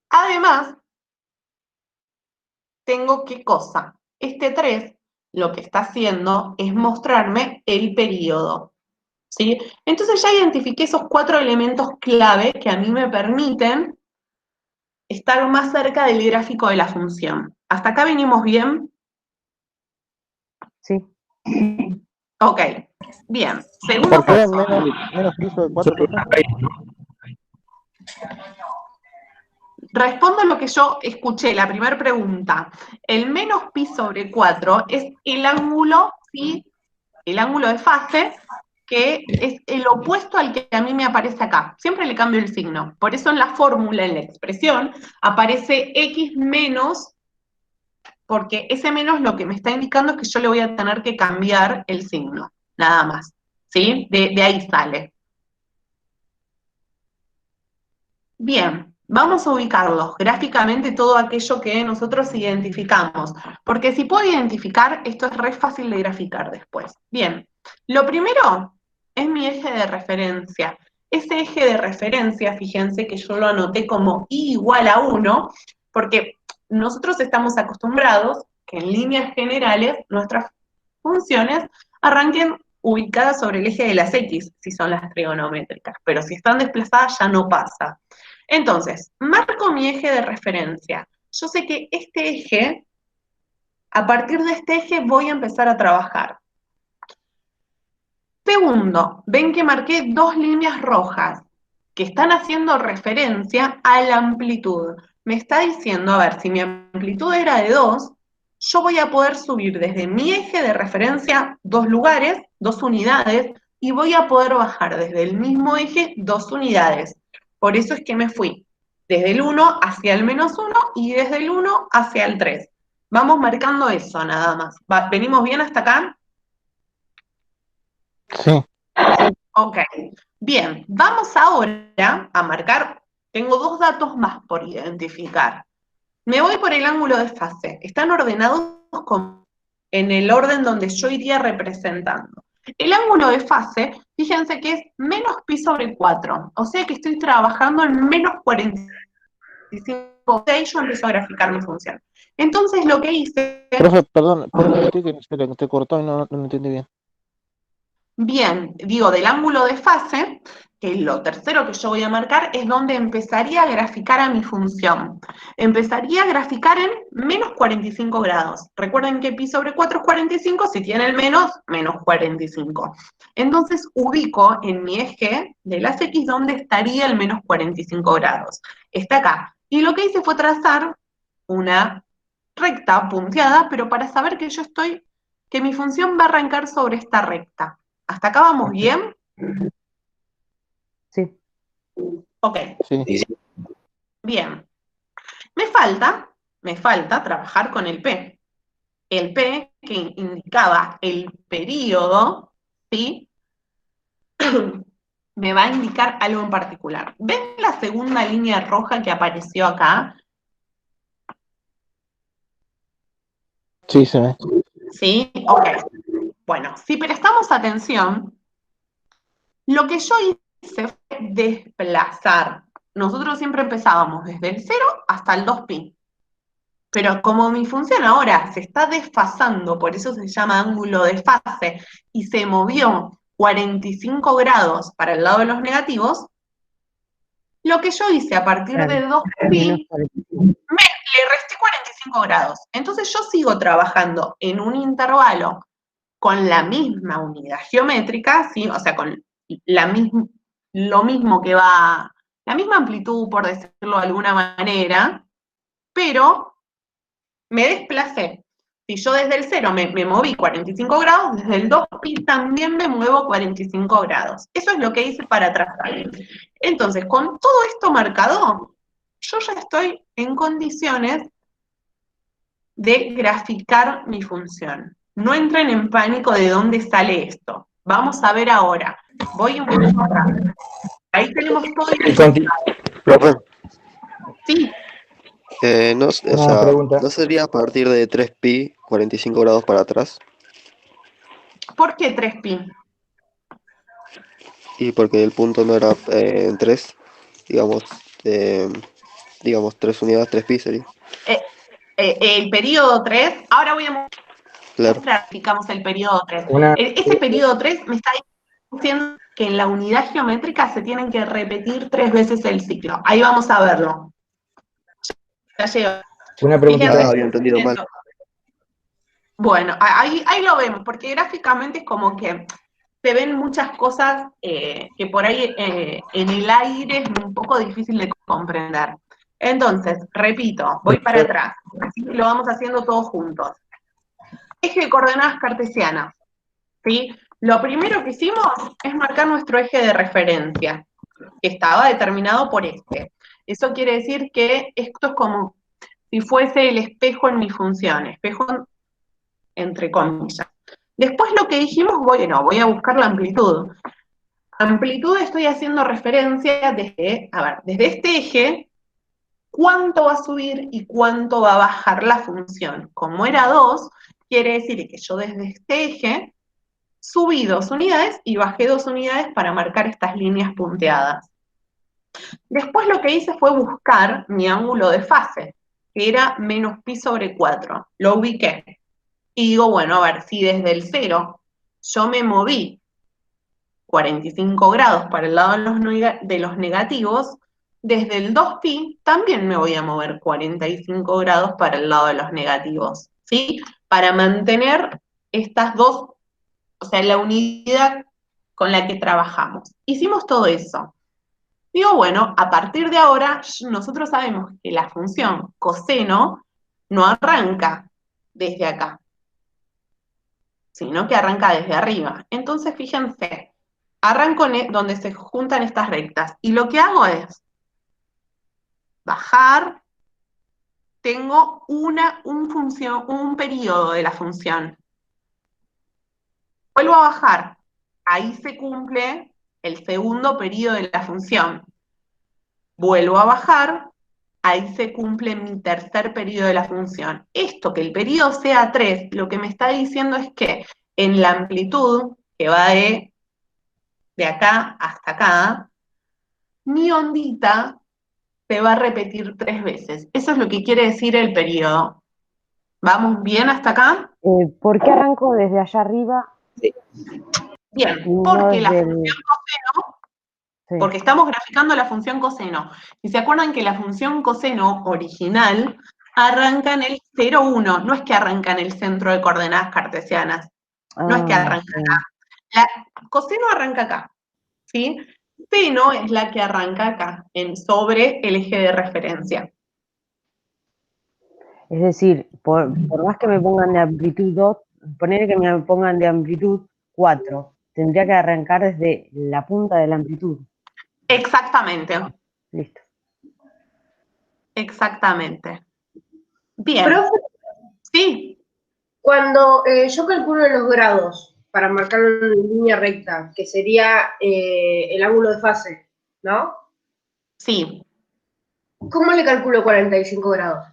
Speaker 1: Además, tengo ¿qué cosa? Este 3 lo que está haciendo es mostrarme el periodo, ¿sí? Entonces ya identifiqué esos 4 elementos clave que a mí me permiten estar más cerca del gráfico de la función. ¿Hasta acá venimos bien?
Speaker 7: Sí.
Speaker 1: Ok, bien. Segundo
Speaker 2: ¿Por qué
Speaker 1: paso.
Speaker 2: menos piso de 4, profe?
Speaker 1: Respondo lo que yo escuché, la primera pregunta. El menos pi sobre 4 es el ángulo, ¿sí? El ángulo de fase, que es el opuesto al que a mí me aparece acá. Siempre le cambio el signo. Por eso en la fórmula, en la expresión, aparece x menos, porque ese menos lo que me está indicando es que yo le voy a tener que cambiar el signo, nada más. ¿Sí? De ahí sale. Bien, vamos a ubicarlos gráficamente todo aquello que nosotros identificamos, porque si puedo identificar, esto es re fácil de graficar después. Bien, lo primero es mi eje de referencia. Ese eje de referencia, fíjense que yo lo anoté como I igual a 1, porque nosotros estamos acostumbrados que en líneas generales nuestras funciones arranquen ubicadas sobre el eje de las X, si son las trigonométricas, pero si están desplazadas ya no pasa. Entonces, marco mi eje de referencia. Yo sé que este eje, a partir de este eje voy a empezar a trabajar. Segundo, ven que marqué dos líneas rojas que están haciendo referencia a la amplitud. Me está diciendo, a ver, si mi amplitud era de 2, yo voy a poder subir desde mi eje de referencia 2 lugares, 2 unidades, y voy a poder bajar desde el mismo eje 2 unidades. Por eso es que me fui desde el 1 hacia el -1 y desde el 1 hacia el 3. Vamos marcando eso nada más. ¿Venimos bien hasta acá?
Speaker 2: Sí.
Speaker 1: Ok, bien, vamos ahora a marcar, tengo dos datos más por identificar. Me voy por el ángulo de fase, están ordenados en el orden donde yo iría representando. El ángulo de fase, fíjense que es menos pi sobre 4, o sea que estoy trabajando en menos 45, y yo empiezo a graficar mi función. Entonces lo que hice...
Speaker 2: Profe, perdón, ¿puedo repetir que se te cortó y no entendí bien?
Speaker 1: Bien, digo, del ángulo de fase, que lo tercero que yo voy a marcar es donde empezaría a graficar a mi función. Empezaría a graficar en menos 45 grados. Recuerden que pi sobre 4 es 45, si tiene el menos 45. Entonces ubico en mi eje de las X donde estaría el menos 45 grados. Está acá. Y lo que hice fue trazar una recta punteada, pero para saber que que mi función va a arrancar sobre esta recta. ¿Hasta acá vamos bien?
Speaker 7: Sí.
Speaker 1: Ok,
Speaker 2: Sí.
Speaker 1: bien. Me falta trabajar con el P. El P que indicaba el periodo, ¿sí? Me va a indicar algo en particular. ¿Ven la segunda línea roja que apareció acá?
Speaker 2: Sí, se ve.
Speaker 1: ¿Sí? Ok. Bueno, si prestamos atención, lo que yo hice fue desplazar. Nosotros siempre empezábamos desde el 0 hasta el 2pi. Pero como mi función ahora se está desfasando, por eso se llama ángulo de fase, y se movió 45 grados para el lado de los negativos, lo que yo hice a partir
Speaker 7: Claro.
Speaker 1: de 2pi, le resté 45 grados. Entonces yo sigo trabajando en un intervalo con la misma unidad geométrica, ¿sí? O sea, con lo mismo que va, la misma amplitud, por decirlo de alguna manera, pero me desplacé. Si yo desde el 0 me moví 45 grados, desde el 2pi también me muevo 45 grados. Eso es lo que hice para trazar. Entonces, con todo esto marcado, yo ya estoy en condiciones de graficar mi función. No entren en pánico de dónde sale esto. Vamos a ver ahora. Voy un poco atrás. Ahí tenemos todo identificado.
Speaker 8: Profe,
Speaker 1: Sí,
Speaker 8: no,
Speaker 4: Una pregunta.
Speaker 8: ¿no sería a partir de 3pi 45 grados para atrás?
Speaker 1: ¿por qué 3pi?
Speaker 8: Y porque el punto no era en 3, digamos, digamos 3 unidades, 3pi sería.
Speaker 1: El periodo 3, ahora voy a
Speaker 8: Claro.
Speaker 1: graficamos el periodo 3.
Speaker 4: Una,
Speaker 1: Ese periodo 3 me está diciendo que en la unidad geométrica se tienen que repetir 3 veces el ciclo. Ahí vamos a verlo. Ya llegó.
Speaker 4: una preguntita.
Speaker 8: Había entendido mal.
Speaker 1: Bueno, ahí lo vemos, porque gráficamente es como que se ven muchas cosas que por ahí en el aire es un poco difícil de comprender. Entonces, repito, voy para atrás, así que lo vamos haciendo todos juntos. Eje de coordenadas cartesianas, ¿sí? Lo primero que hicimos es marcar nuestro eje de referencia, que estaba determinado por este. Eso quiere decir que esto es como si fuese el espejo en mi función, espejo entre comillas. Después lo que dijimos, bueno, voy a buscar la amplitud. Amplitud estoy haciendo referencia desde este eje, cuánto va a subir y cuánto va a bajar la función. Como era 2, quiere decir que yo desde este eje subí 2 unidades y bajé 2 unidades para marcar estas líneas punteadas. Después lo que hice fue buscar mi ángulo de fase, que era menos pi sobre 4. Lo ubiqué. Y digo, bueno, a ver, si desde el 0 yo me moví 45 grados para el lado de los negativos, desde el 2pi también me voy a mover 45 grados para el lado de los negativos, ¿sí? Para mantener estas dos, o sea, la unidad con la que trabajamos. Hicimos todo eso. Digo, bueno, a partir de ahora nosotros sabemos que la función coseno no arranca desde acá, sino que arranca desde arriba. Entonces, fíjense, arranco donde se juntan estas rectas, y lo que hago es bajar, tengo un periodo de la función. Vuelvo a bajar, ahí se cumple el segundo periodo de la función. Vuelvo a bajar, ahí se cumple mi tercer periodo de la función. Esto, que el periodo sea 3, lo que me está diciendo es que en la amplitud, que va de acá hasta acá, mi ondita se va a repetir 3 veces. Eso es lo que quiere decir el periodo. ¿Vamos bien hasta acá?
Speaker 7: ¿Por qué arranco desde allá arriba?
Speaker 1: Bien,
Speaker 7: No
Speaker 1: porque la
Speaker 7: desde
Speaker 1: función coseno,
Speaker 7: Sí.
Speaker 1: porque estamos graficando la función coseno. Y se acuerdan que la función coseno original arranca en el 0, 1, no es que arranca en el centro de coordenadas cartesianas, no es que arranca acá. La coseno arranca acá, ¿sí? Seno es la que arranca acá, sobre el eje de referencia.
Speaker 7: Es decir, por más que me pongan de amplitud 2, poner que me pongan de amplitud 4, tendría que arrancar desde la punta de la amplitud.
Speaker 1: Exactamente.
Speaker 7: Listo.
Speaker 1: Exactamente. Bien.
Speaker 5: Profe,
Speaker 1: sí.
Speaker 5: Cuando yo calculo los grados para marcar una línea recta, que sería el ángulo de fase, ¿no?
Speaker 1: Sí.
Speaker 5: ¿Cómo le calculo 45 grados?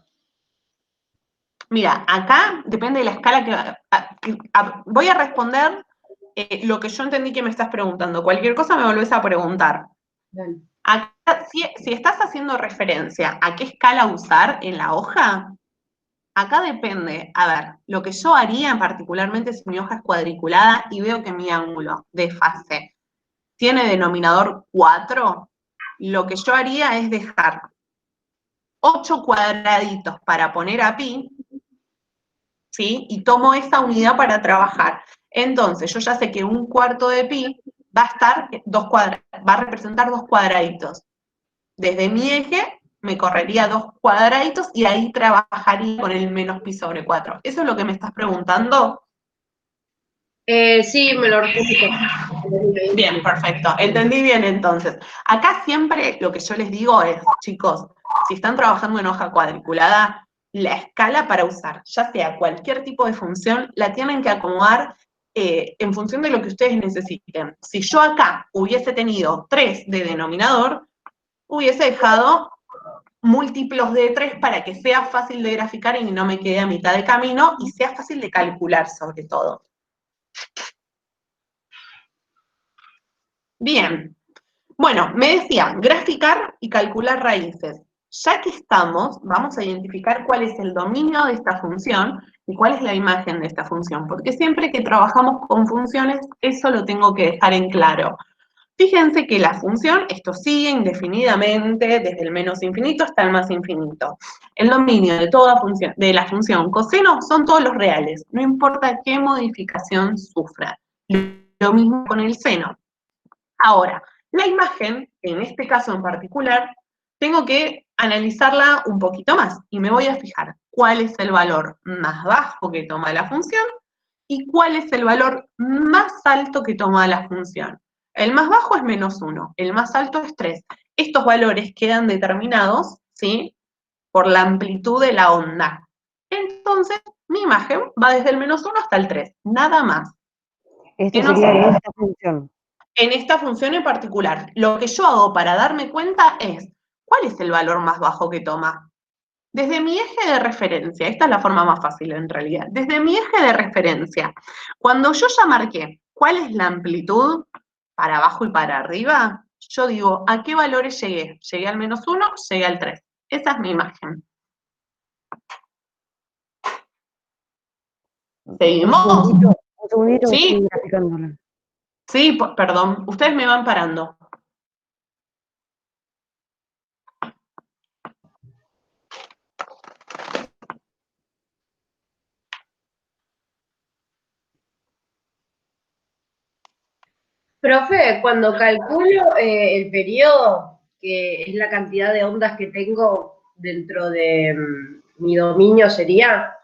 Speaker 1: Mira, acá depende de la escala voy a responder lo que yo entendí que me estás preguntando. Cualquier cosa me volvés a preguntar.
Speaker 5: Dale.
Speaker 1: Acá, si estás haciendo referencia a qué escala usar en la hoja, acá depende. A ver, lo que yo haría particularmente si mi hoja es cuadriculada y veo que mi ángulo de fase tiene denominador 4, lo que yo haría es dejar 8 cuadraditos para poner a pi, ¿sí? Y tomo esa unidad para trabajar. Entonces, yo ya sé que un cuarto de pi va a estar va a representar 2 cuadraditos. Desde mi eje me correría 2 cuadraditos y ahí trabajaría con el menos pi sobre 4. ¿Eso es lo que me estás preguntando?
Speaker 5: Sí, me lo respondiste.
Speaker 1: Bien, perfecto. Entendí bien entonces. Acá siempre lo que yo les digo es, chicos, si están trabajando en hoja cuadriculada, la escala para usar, ya sea cualquier tipo de función, la tienen que acomodar en función de lo que ustedes necesiten. Si yo acá hubiese tenido 3 de denominador, hubiese dejado múltiplos de 3 para que sea fácil de graficar y no me quede a mitad de camino y sea fácil de calcular sobre todo. Bien. Bueno, me decía, graficar y calcular raíces. Ya que estamos, vamos a identificar cuál es el dominio de esta función y cuál es la imagen de esta función, porque siempre que trabajamos con funciones, eso lo tengo que dejar en claro. Fíjense que la función, esto sigue indefinidamente, desde el menos infinito hasta el más infinito. El dominio de toda función, de la función coseno, son todos los reales, no importa qué modificación sufra. Lo mismo con el seno. Ahora, la imagen, en este caso en particular, tengo que analizarla un poquito más y me voy a fijar cuál es el valor más bajo que toma la función y cuál es el valor más alto que toma la función. El más bajo es -1, el más alto es 3. Estos valores quedan determinados, ¿sí?, por la amplitud de la onda. Entonces, mi imagen va desde el -1 hasta el 3, nada más.
Speaker 7: Esto
Speaker 1: Que no
Speaker 7: sería
Speaker 1: sea-
Speaker 7: esta función.
Speaker 1: En esta función en particular, lo que yo hago para darme cuenta es, ¿cuál es el valor más bajo que toma? Desde mi eje de referencia, esta es la forma más fácil en realidad, desde mi eje de referencia, cuando yo ya marqué cuál es la amplitud para abajo y para arriba, yo digo, ¿a qué valores llegué? Llegué al -1, llegué al 3. Esa es mi imagen. ¿Seguimos?
Speaker 7: Un segundito que
Speaker 1: Sí,
Speaker 7: estoy graficándola.
Speaker 1: sí, perdón, ustedes me van parando.
Speaker 5: Profe, cuando calculo el periodo, que es la cantidad de ondas que tengo dentro de mi dominio sería,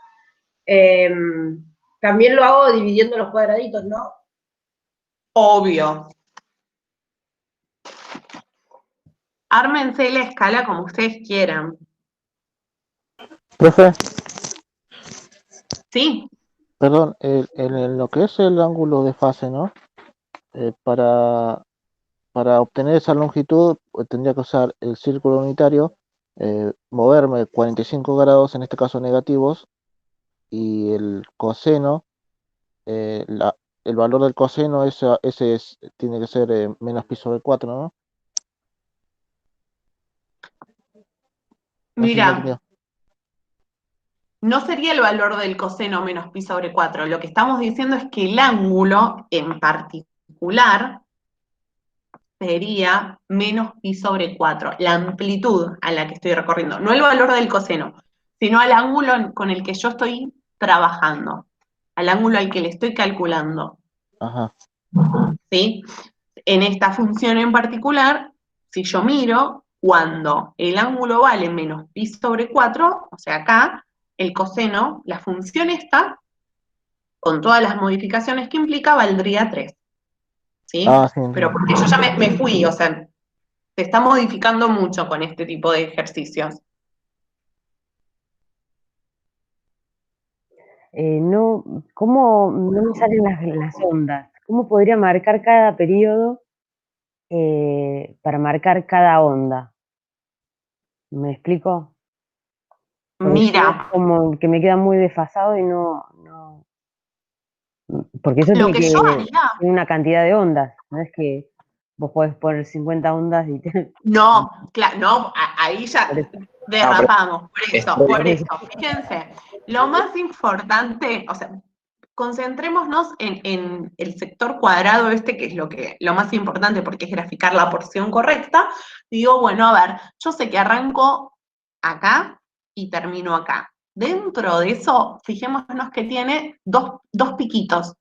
Speaker 5: también lo hago dividiendo los cuadraditos, ¿no?
Speaker 1: Obvio. Ármense la escala como ustedes quieran.
Speaker 2: Profe,
Speaker 1: Sí,
Speaker 2: perdón, en lo que es el ángulo de fase, ¿no? Para obtener esa longitud tendría que usar el círculo unitario, moverme 45 grados, en este caso negativos, y el coseno, el valor del coseno, ese tiene que ser menos pi sobre 4, ¿no? No sé si me
Speaker 1: mira,
Speaker 2: entendió.
Speaker 1: no sería el valor del coseno menos pi sobre 4. Lo que estamos diciendo es que el ángulo en particular sería menos pi sobre 4, la amplitud a la que estoy recorriendo, no el valor del coseno, sino al ángulo con el que yo estoy trabajando, al ángulo al que le estoy calculando.
Speaker 2: Ajá.
Speaker 1: ¿Sí? En esta función en particular, si yo miro, cuando el ángulo vale menos pi sobre 4, o sea, acá, el coseno, la función esta, con todas las modificaciones que implica, valdría 3. ¿Sí?
Speaker 2: Ah, sí,
Speaker 1: Pero
Speaker 2: entiendo.
Speaker 1: porque yo ya me fui, o sea, se está modificando mucho con este tipo de ejercicios.
Speaker 7: No, ¿cómo no me salen las ondas? ¿Cómo podría marcar cada periodo para marcar cada onda? ¿Me explico? Porque si no,
Speaker 1: Mira,
Speaker 7: como que me queda muy desfasado y no. Porque eso
Speaker 1: lo
Speaker 7: tiene
Speaker 1: que yo haría,
Speaker 7: tiene una cantidad de ondas, no es que vos podés poner 50 ondas y
Speaker 1: no, claro, no, ahí ya
Speaker 7: por eso.
Speaker 1: derrapamos,
Speaker 3: es
Speaker 1: por
Speaker 7: Por eso.
Speaker 1: eso, fíjense, lo más importante, o sea, concentrémonos en el sector cuadrado este, que es lo más importante porque es graficar la porción correcta. Digo, bueno, a ver, yo sé que arranco acá y termino acá. Dentro de eso, fijémonos que tiene dos piquitos,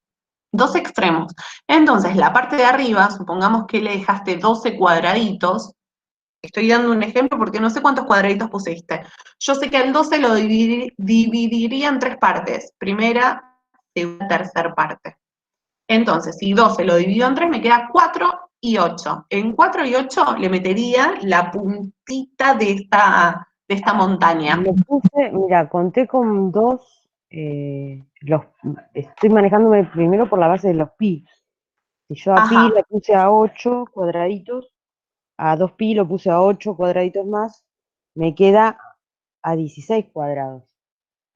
Speaker 1: dos extremos. Entonces, la parte de arriba, supongamos que le dejaste 12 cuadraditos. Estoy dando un ejemplo porque no sé cuántos cuadraditos pusiste. Yo sé que el 12 lo dividiría en 3 partes. Primera, segunda, tercera parte. Entonces, si 12 lo divido en 3, me queda 4 y 8. En 4 y 8 le metería la puntita de esta montaña.
Speaker 7: Lo puse, mira, conté con dos, estoy manejándome primero por la base de los pi. Si yo a pi
Speaker 1: Ajá,
Speaker 7: le puse a 8 cuadraditos, a 2 pi lo puse a 8 cuadraditos más, me queda a 16 cuadrados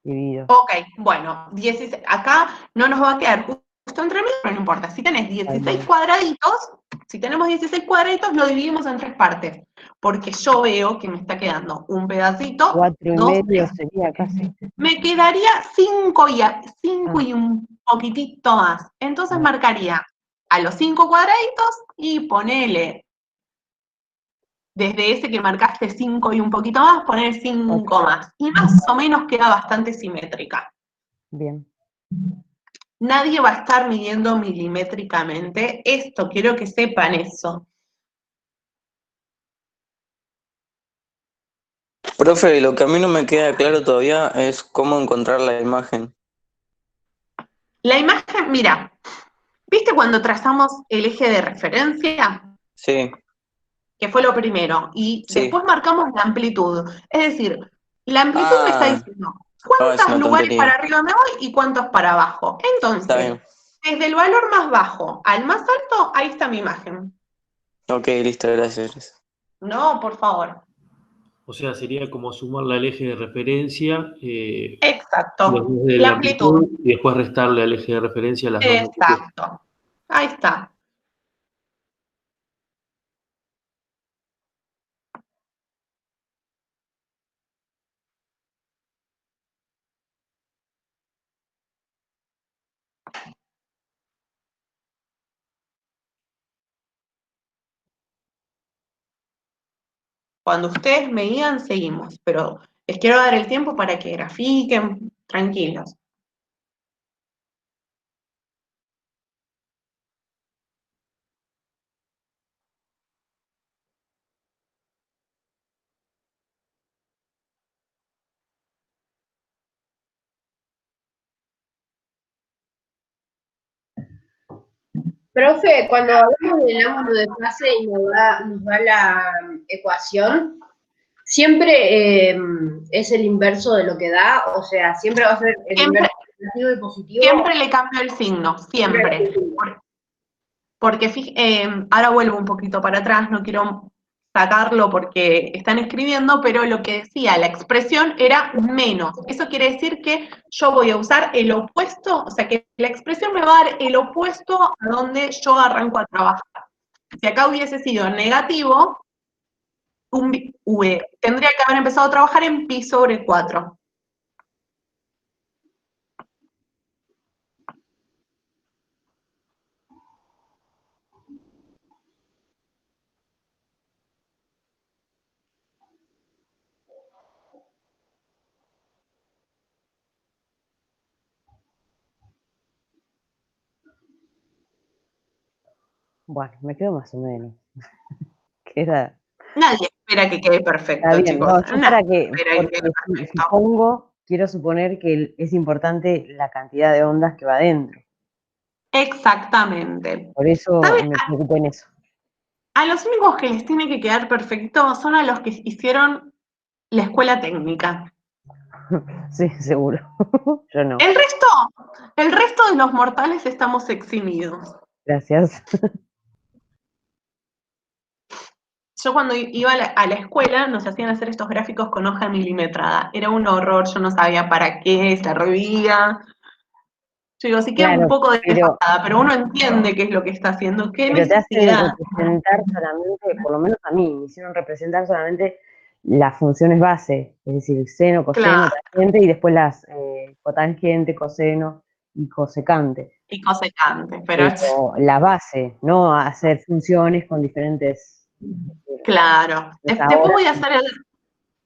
Speaker 7: divididos.
Speaker 1: ok, bueno, 16. Acá no nos va a quedar justo entre medio, pero no importa. Si tenés 16 cuadraditos, si tenemos 16 cuadraditos, lo dividimos en 3 partes. Porque yo veo que me está quedando un pedacito,
Speaker 7: 4 y
Speaker 1: 2,
Speaker 7: medio
Speaker 1: 3.
Speaker 7: sería casi.
Speaker 1: Me quedaría 5 y un poquitito más. Entonces
Speaker 7: Ah.
Speaker 1: marcaría a los 5 cuadraditos y ponele, desde ese que marcaste 5 y un poquito más, poner 5 más. Y más o menos queda bastante simétrica.
Speaker 7: Bien.
Speaker 1: Nadie va a estar midiendo milimétricamente esto, quiero que sepan eso.
Speaker 6: Profe, lo que a mí no me queda claro todavía es cómo encontrar la imagen.
Speaker 1: La imagen, mira, ¿viste cuando trazamos el eje de referencia?
Speaker 6: Sí,
Speaker 1: Que fue lo primero, y
Speaker 6: sí.
Speaker 1: después marcamos la amplitud. Es decir, la amplitud me está
Speaker 6: Ah,
Speaker 1: diciendo
Speaker 6: no, es
Speaker 1: cuántos
Speaker 6: una
Speaker 1: lugares para
Speaker 6: tontería.
Speaker 1: arriba me voy y cuántos para abajo.
Speaker 6: Está
Speaker 1: Entonces,
Speaker 6: bien.
Speaker 1: desde el valor más bajo al más alto, ahí está mi imagen.
Speaker 6: Ok, listo, gracias.
Speaker 1: No, por favor.
Speaker 9: O sea, sería como sumarle al eje de referencia
Speaker 1: Exacto.
Speaker 9: los dos de
Speaker 1: La
Speaker 9: la
Speaker 1: amplitud.
Speaker 9: amplitud y después restarle al eje de referencia las dos longitudes.
Speaker 1: Exacto. Ahí está. Cuando ustedes me digan, seguimos, pero les quiero dar el tiempo para que grafiquen, tranquilos.
Speaker 5: Profe, cuando hablamos del ángulo de fase y nos da la ecuación, ¿siempre es el inverso de lo que da? O sea, ¿siempre va a ser el
Speaker 1: Siempre,
Speaker 5: inverso negativo y positivo?
Speaker 1: siempre le cambio el signo, siempre. Porque ahora vuelvo un poquito para atrás, no quiero sacarlo porque están escribiendo, pero lo que decía, la expresión era menos. Eso quiere decir que yo voy a usar el opuesto, o sea que la expresión me va a dar el opuesto a donde yo arranco a trabajar. Si acá hubiese sido negativo, tendría que haber empezado a trabajar en pi sobre 4.
Speaker 7: Bueno, me quedo más o menos. Que era,
Speaker 1: Nadie espera que quede perfecto,
Speaker 7: está bien,
Speaker 1: chicos.
Speaker 7: no, yo
Speaker 1: Nadie
Speaker 7: para que,
Speaker 1: espera que quede
Speaker 7: porque
Speaker 1: perfecto.
Speaker 7: supongo, quiero suponer que es importante la cantidad de ondas que va adentro.
Speaker 1: Exactamente.
Speaker 7: Por eso
Speaker 1: ¿Sabes?
Speaker 7: me preocupo en eso.
Speaker 1: A los únicos que les tiene que quedar perfecto son a los que hicieron la escuela técnica.
Speaker 7: Sí, seguro. Yo no.
Speaker 1: El resto de los mortales estamos eximidos.
Speaker 7: Gracias.
Speaker 1: Yo cuando iba a la escuela nos hacían hacer estos gráficos con hoja milimetrada. Era un horror, yo no sabía para qué, se reía. Yo digo, sí queda un
Speaker 7: Claro,
Speaker 1: poco
Speaker 7: pero
Speaker 1: desfasada, pero uno entiende qué es lo que está haciendo, qué
Speaker 7: te hacen
Speaker 1: necesidad.
Speaker 7: representar solamente, por lo menos a mí, me hicieron representar solamente las funciones base, es decir, seno, coseno,
Speaker 1: Claro,
Speaker 7: tangente, y después las cotangente, coseno y cosecante.
Speaker 1: y cosecante, pero
Speaker 7: Pero la base, no hacer funciones con diferentes.
Speaker 1: claro.
Speaker 7: Pues
Speaker 1: Después
Speaker 7: ahora
Speaker 1: voy a hacer
Speaker 7: un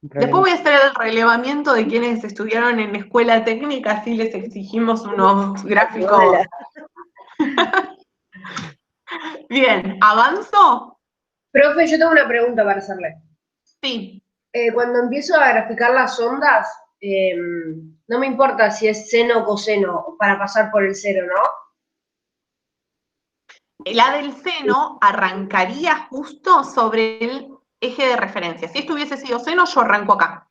Speaker 1: Después
Speaker 7: problema.
Speaker 1: voy a hacer el relevamiento de quienes estudiaron en escuela técnica, así les exigimos unos gráficos.
Speaker 7: Hola.
Speaker 1: Bien, ¿avanzo?
Speaker 5: Profe, yo tengo una pregunta para hacerle.
Speaker 1: Sí.
Speaker 5: Cuando empiezo a graficar las ondas, no me importa si es seno o coseno para pasar por el cero, ¿no?
Speaker 1: La del seno arrancaría justo sobre el eje de referencia. Si esto hubiese sido seno, yo arranco acá.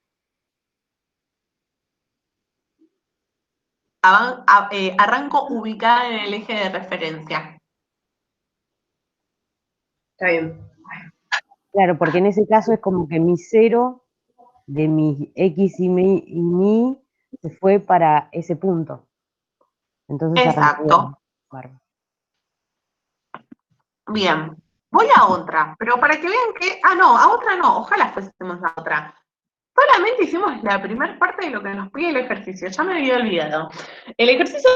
Speaker 1: Arranco ubicada en el eje de referencia.
Speaker 5: Está bien.
Speaker 7: Claro, porque en ese caso es como que mi cero de mi X y mi se fue para ese punto. Entonces arrancaría.
Speaker 1: Exacto.
Speaker 7: Bárbaro.
Speaker 1: Bien. Voy a otra, pero para que vean que... Ah, no, a otra no. Ojalá fuésemos a otra. Solamente hicimos la primera parte de lo que nos pide el ejercicio, ya me había olvidado. El ejercicio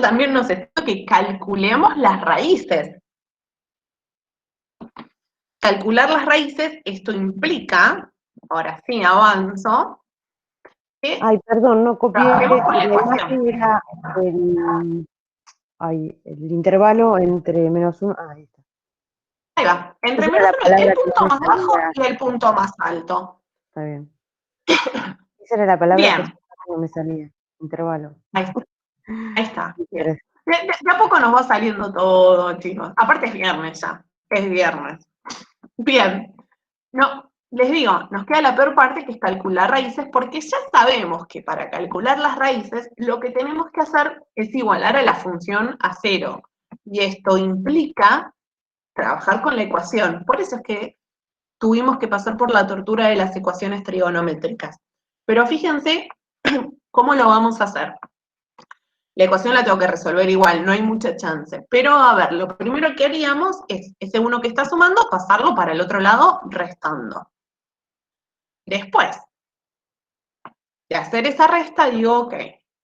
Speaker 1: también nos está que calculemos las raíces. Calcular las raíces, esto implica, ahora sí avanzo, que
Speaker 7: Ay, perdón, no copié.
Speaker 1: trabajemos con la
Speaker 7: La
Speaker 1: ecuación.
Speaker 7: imagen era el intervalo entre -1. Ah, ahí está.
Speaker 1: Ahí va, entre
Speaker 7: Esa era la
Speaker 1: -1,
Speaker 7: palabra
Speaker 1: el
Speaker 7: que
Speaker 1: punto
Speaker 7: no me
Speaker 1: más bajo
Speaker 7: salía.
Speaker 1: y el punto más alto.
Speaker 7: Está bien. Esa era la palabra que
Speaker 1: Bien,
Speaker 7: no me salía. Intervalo.
Speaker 1: ahí está. Ahí está. Bien.
Speaker 7: Pero
Speaker 1: De a poco nos va saliendo todo, chicos. Aparte es viernes ya, es viernes. Bien. No, les digo, nos queda la peor parte, que es calcular raíces, porque ya sabemos que para calcular las raíces lo que tenemos que hacer es igualar a la función a 0. Y esto implica trabajar con la ecuación. Por eso es que tuvimos que pasar por la tortura de las ecuaciones trigonométricas. Pero fíjense cómo lo vamos a hacer. La ecuación la tengo que resolver igual, no hay mucha chance. Pero, a ver, lo primero que haríamos es ese 1 que está sumando, pasarlo para el otro lado restando. Después de hacer esa resta, digo, ok,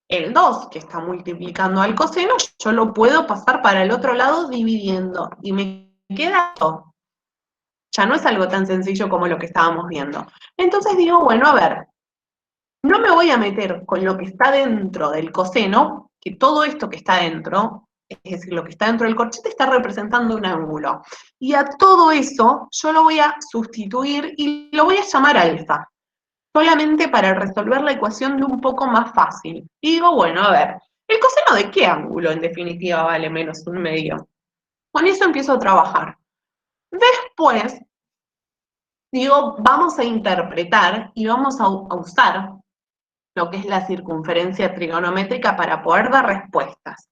Speaker 1: el 2 que está multiplicando al coseno, yo lo puedo pasar para el otro lado dividiendo. Y me queda esto. Ya no es algo tan sencillo como lo que estábamos viendo. Entonces digo, bueno, a ver, no me voy a meter con lo que está dentro del coseno, que todo esto que está dentro, es decir, lo que está dentro del corchete está representando un ángulo. Y a todo eso yo lo voy a sustituir y lo voy a llamar alfa, solamente para resolver la ecuación de un poco más fácil. Y digo, bueno, a ver, ¿el coseno de qué ángulo en definitiva vale menos un medio? Con eso empiezo a trabajar. Después, digo, vamos a interpretar y vamos a usar lo que es la circunferencia trigonométrica para poder dar respuestas.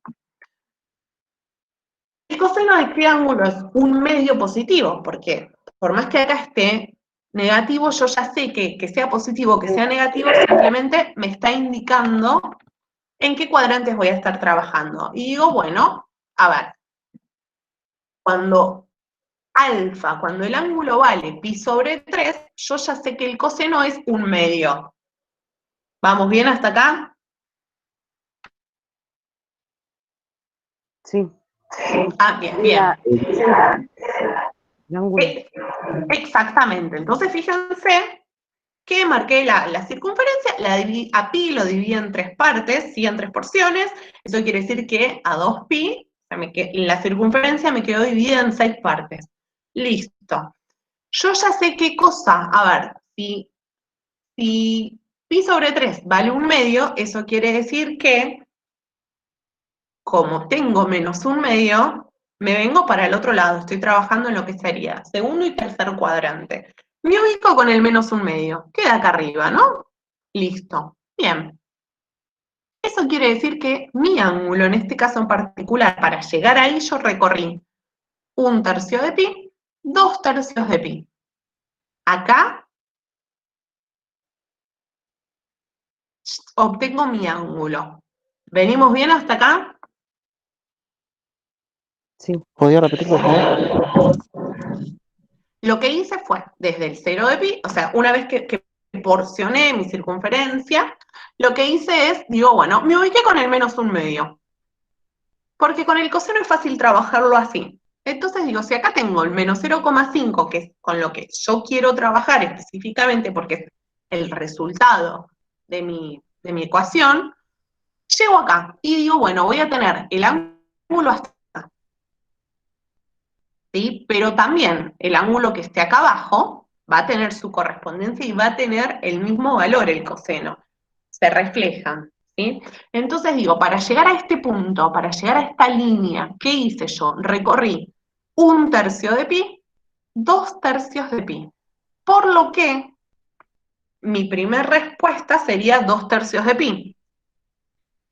Speaker 1: ¿El coseno de qué ángulo es? Un medio positivo, porque por más que acá esté negativo, yo ya sé que sea positivo o que sea negativo, simplemente me está indicando en qué cuadrantes voy a estar trabajando. Y digo, bueno, a ver, cuando alfa, cuando el ángulo vale pi sobre 3, yo ya sé que el coseno es un medio. ¿Vamos bien hasta acá?
Speaker 7: Sí.
Speaker 1: Ah, bien, bien.
Speaker 7: El ángulo.
Speaker 1: Exactamente. Entonces, fíjense que marqué la circunferencia, a pi lo dividí en 3 partes, ¿sí? En 3 porciones. Eso quiere decir que a 2pi, la circunferencia me quedó dividida en 6 partes. Listo. Yo ya sé qué cosa, a ver, si pi sobre 3 vale un medio, eso quiere decir que, como tengo menos un medio, me vengo para el otro lado, estoy trabajando en lo que sería segundo y tercer cuadrante. Me ubico con el menos un medio, queda acá arriba, ¿no? Listo, bien. Eso quiere decir que mi ángulo, en este caso en particular, para llegar ahí yo recorrí 1/3 de pi, 2/3 de pi. Acá obtengo mi ángulo. ¿Venimos bien hasta acá?
Speaker 7: Sí.
Speaker 2: ¿Podría repetir, por favor?
Speaker 1: Lo que hice fue, desde el 0 de pi, o sea, una vez que porcioné mi circunferencia, lo que hice es, digo, bueno, me ubiqué con el menos un medio. Porque con el coseno es fácil trabajarlo así. Entonces digo, si acá tengo el menos 0,5, que es con lo que yo quiero trabajar específicamente, porque es el resultado de mi ecuación, llego acá y digo, bueno, voy a tener el ángulo hasta acá, ¿sí? Pero también el ángulo que esté acá abajo va a tener su correspondencia y va a tener el mismo valor, el coseno. Se reflejan, ¿sí? Entonces digo, para llegar a este punto, para llegar a esta línea, ¿qué hice yo? Recorrí 1/3 de pi, 2/3 de pi. Por lo que mi primera respuesta sería 2/3 de pi.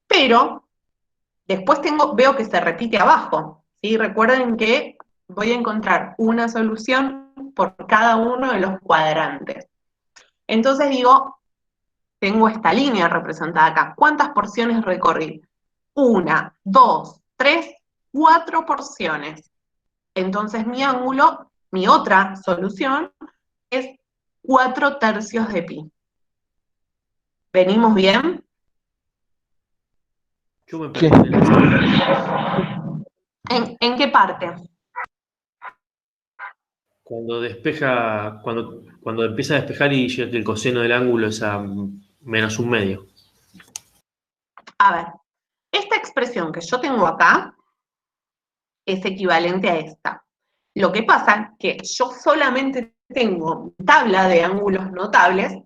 Speaker 1: Pero después veo que se repite abajo, ¿sí? Recuerden que voy a encontrar una solución por cada uno de los cuadrantes. Entonces digo, tengo esta línea representada acá. ¿Cuántas porciones recorrí? 1, 2, 3, 4 porciones. Entonces mi ángulo, mi otra solución, es 4/3 de pi. ¿Venimos bien?
Speaker 9: Yo me perdí en el
Speaker 1: ¿En qué parte?
Speaker 9: Cuando despeja, cuando empieza a despejar y llega que el coseno del ángulo es a menos un medio.
Speaker 1: A ver, esta expresión que yo tengo acá es equivalente a esta. Lo que pasa es que yo solamente tengo tabla de ángulos notables,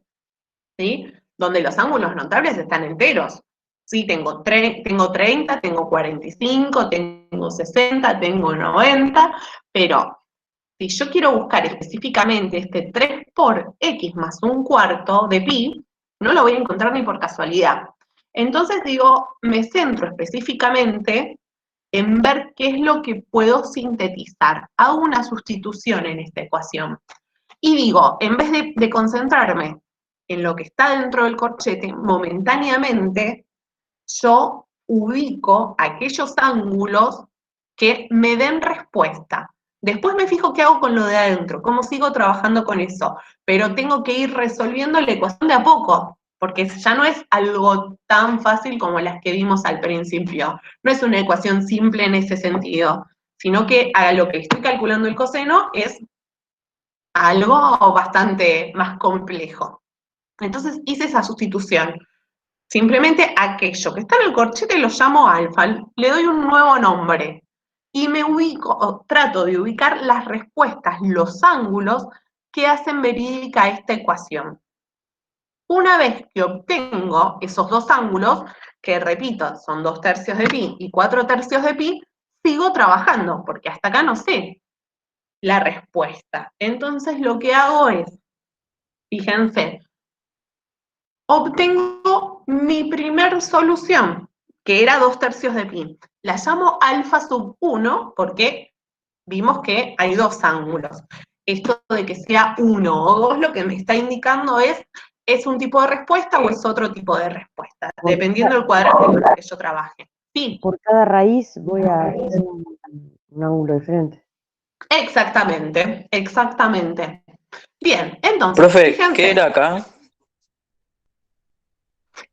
Speaker 1: ¿sí? Donde los ángulos notables están enteros. Sí, tengo 30, tengo 45, tengo 60, tengo 90, pero si yo quiero buscar específicamente este 3 por x más 1/4 de pi, no lo voy a encontrar ni por casualidad. Entonces digo, me centro específicamente en ver qué es lo que puedo sintetizar. Hago una sustitución en esta ecuación. Y digo, en vez de concentrarme en lo que está dentro del corchete, momentáneamente yo ubico aquellos ángulos que me den respuesta. Después me fijo qué hago con lo de adentro, cómo sigo trabajando con eso, pero tengo que ir resolviendo la ecuación de a poco, porque ya no es algo tan fácil como las que vimos al principio. No es una ecuación simple en ese sentido, sino que a lo que estoy calculando el coseno es algo bastante más complejo. Entonces hice esa sustitución. Simplemente aquello que está en el corchete lo llamo alfa, le doy un nuevo nombre y me ubico, trato de ubicar las respuestas, los ángulos que hacen verídica esta ecuación. Una vez que obtengo esos dos ángulos, que repito, son 2/3 de pi y 4/3 de pi, sigo trabajando, porque hasta acá no sé la respuesta. Entonces lo que hago es, fíjense, obtengo mi primer solución, que era 2/3 de pi. La llamo alfa sub 1 porque vimos que hay dos ángulos. Esto de que sea 1 o 2 lo que me está indicando es un tipo de respuesta o es otro tipo de respuesta, dependiendo del cuadrante con el que yo trabaje. Sí.
Speaker 7: Por cada raíz voy a hacer un ángulo diferente.
Speaker 1: Exactamente, exactamente. Bien, entonces,
Speaker 6: Profe,
Speaker 1: fíjense.
Speaker 6: ¿qué era acá?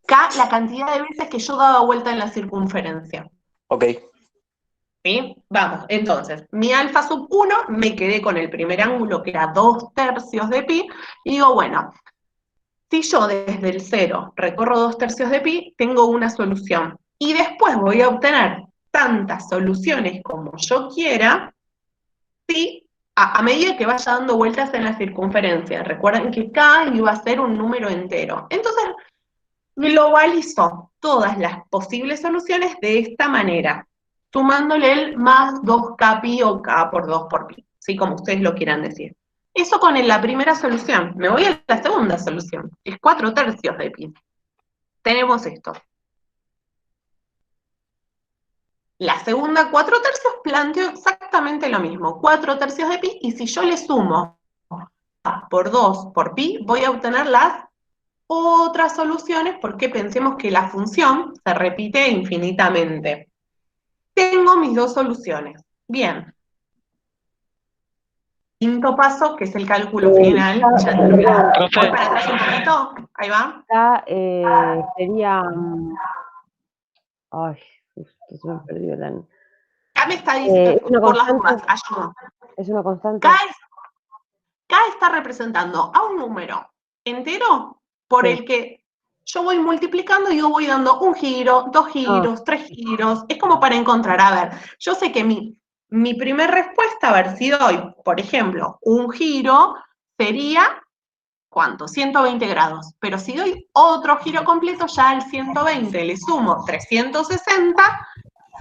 Speaker 1: K, la cantidad de veces que yo daba vuelta en la circunferencia.
Speaker 6: Ok.
Speaker 1: ¿Sí? Vamos, entonces, mi alfa sub 1, me quedé con el primer ángulo, que era 2/3 de pi, y digo, bueno, si yo desde el 0 recorro 2/3 de pi, tengo una solución. Y después voy a obtener tantas soluciones como yo quiera, ¿sí? A medida que vaya dando vueltas en la circunferencia. Recuerden que K iba a ser un número entero. Entonces, globalizo todas las posibles soluciones de esta manera, sumándole el más 2K pi o K por 2 por pi, ¿sí? Como ustedes lo quieran decir. Eso con la primera solución. Me voy a la segunda solución, es 4/3 de pi. Tenemos esto. La segunda 4/3 planteo exactamente lo mismo, 4/3 de pi, y si yo le sumo K por 2 por pi, voy a obtener las otras soluciones porque pensemos que la función se repite infinitamente. Tengo mis dos soluciones. Bien. Quinto paso, que es el cálculo final. Ya terminado. Voy para atrás un poquito. Ahí va.
Speaker 7: Acá sería... ay, justo se me perdió la...
Speaker 1: Acá me está diciendo, por las dudas,
Speaker 7: constante.
Speaker 1: ayudo.
Speaker 7: ¿Es una constante?
Speaker 1: K está representando a un número entero por el que yo voy multiplicando y yo voy dando un giro, 2 giros, 3 giros. Es como para encontrar, a ver, yo sé que mi primer respuesta, a ver, si doy, por ejemplo, un giro, sería, ¿cuánto? 120 grados. Pero si doy otro giro completo, ya al 120 le sumo 360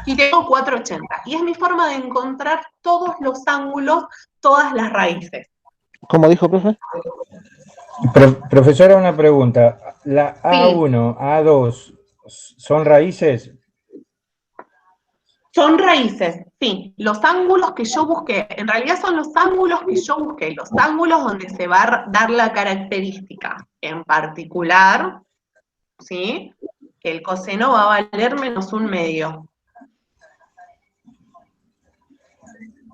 Speaker 1: y tengo 480. Y es mi forma de encontrar todos los ángulos, todas las raíces.
Speaker 2: ¿Cómo dijo, profe?
Speaker 4: Profesora, una pregunta. ¿La A1, A2 son raíces?
Speaker 1: Son raíces, sí. Los ángulos que yo busqué, en realidad son los ángulos que yo busqué, los ángulos donde se va a dar la característica. En particular, ¿sí? Que el coseno va a valer menos 1/2.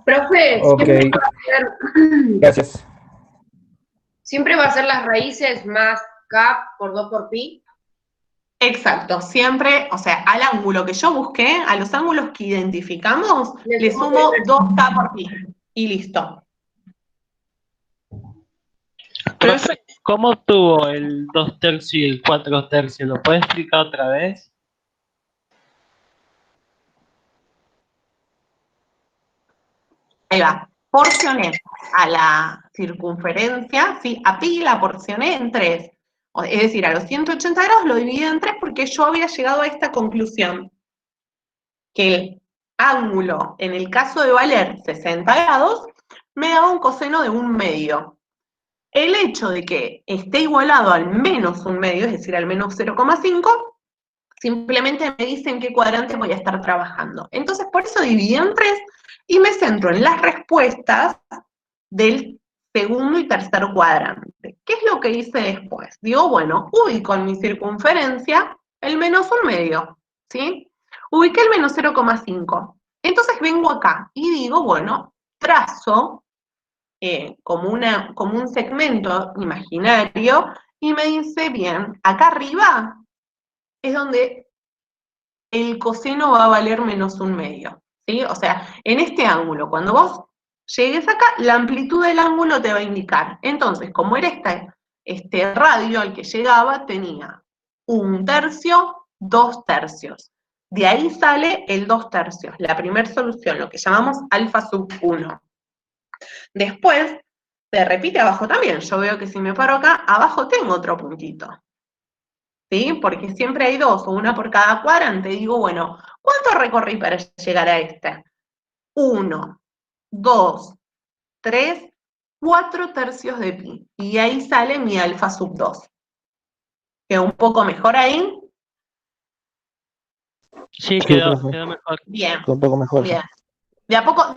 Speaker 5: Profe,
Speaker 4: Ok. Gracias.
Speaker 5: ¿Siempre va a ser las raíces más K por 2 por pi?
Speaker 1: Exacto, siempre, o sea, al ángulo que yo busqué, a los ángulos que identificamos, le sumo 2K por pi, y listo.
Speaker 10: Profe, ¿cómo obtuvo el 2/3 y el 4/3? ¿Lo puede explicar otra vez?
Speaker 1: Ahí va. Porcioné a la circunferencia, ¿sí? A pi la porcioné en 3. Es decir, a los 180 grados lo dividí en 3 porque yo había llegado a esta conclusión. Que el ángulo, en el caso de valer 60 grados, me daba un coseno de 1/2. El hecho de que esté igualado al menos 1/2, es decir, al menos 0,5, simplemente me dice en qué cuadrante voy a estar trabajando. Entonces, por eso dividí en 3 y me centro en las respuestas del segundo y tercer cuadrante. ¿Qué es lo que hice después? Digo, bueno, ubico en mi circunferencia el menos 1/2, ¿sí? Ubiqué el menos 0,5. Entonces vengo acá y digo, bueno, trazo como un segmento imaginario y me dice, bien, acá arriba es donde el coseno va a valer menos 1/2, ¿sí? O sea, en este ángulo, cuando vos llegues acá, la amplitud del ángulo te va a indicar. Entonces, como era este radio al que llegaba, tenía 1/3, 2/3. De ahí sale el 2/3, la primera solución, lo que llamamos alfa sub 1. Después, se repite abajo también. Yo veo que si me paro acá, abajo tengo otro puntito, ¿sí? Porque siempre hay 2, o una por cada cuadrante. Digo, bueno, ¿cuánto recorrí para llegar a este? 1, 2, 3, 4/3 de pi. Y ahí sale mi alfa sub 2. ¿Quedó un poco mejor ahí?
Speaker 10: Sí,
Speaker 2: Sí,
Speaker 10: quedó
Speaker 2: profe,
Speaker 10: mejor.
Speaker 1: Bien,
Speaker 2: un poco mejor.
Speaker 1: bien. De a poco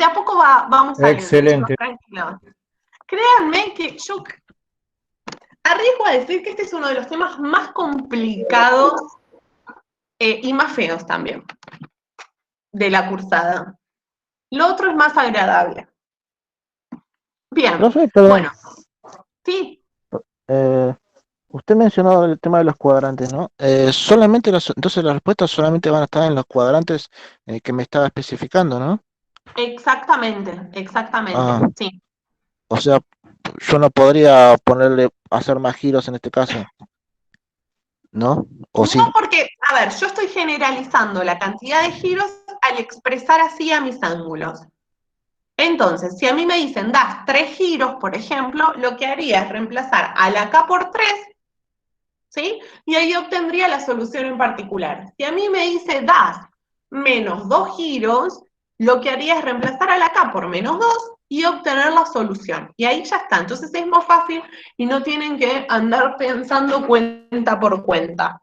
Speaker 1: vamos saliendo, chicos,
Speaker 4: Excelente.
Speaker 1: tranquilos. Créanme que yo arriesgo a decir que este es uno de los temas más complicados y más feos también de la cursada. Lo otro es más agradable. Bien,
Speaker 2: Profe, perdón,
Speaker 1: bueno, sí,
Speaker 2: usted mencionó el tema de los cuadrantes, ¿no? Entonces las respuestas solamente van a estar en los cuadrantes que me estaba especificando, ¿no?
Speaker 1: exactamente,
Speaker 2: Ah,
Speaker 1: sí.
Speaker 2: o sea, yo no podría hacer más giros en este caso, ¿no? ¿O sí?
Speaker 1: No porque, a ver, yo estoy generalizando la cantidad de giros al expresar así a mis ángulos. Entonces, si a mí me dicen, das 3 giros, por ejemplo, lo que haría es reemplazar al acá por 3, ¿sí? Y ahí obtendría la solución en particular. Si a mí me dice, das menos 2 giros, lo que haría es reemplazar al acá por menos 2 y obtener la solución. Y ahí ya está. Entonces es más fácil y no tienen que andar pensando cuenta por cuenta,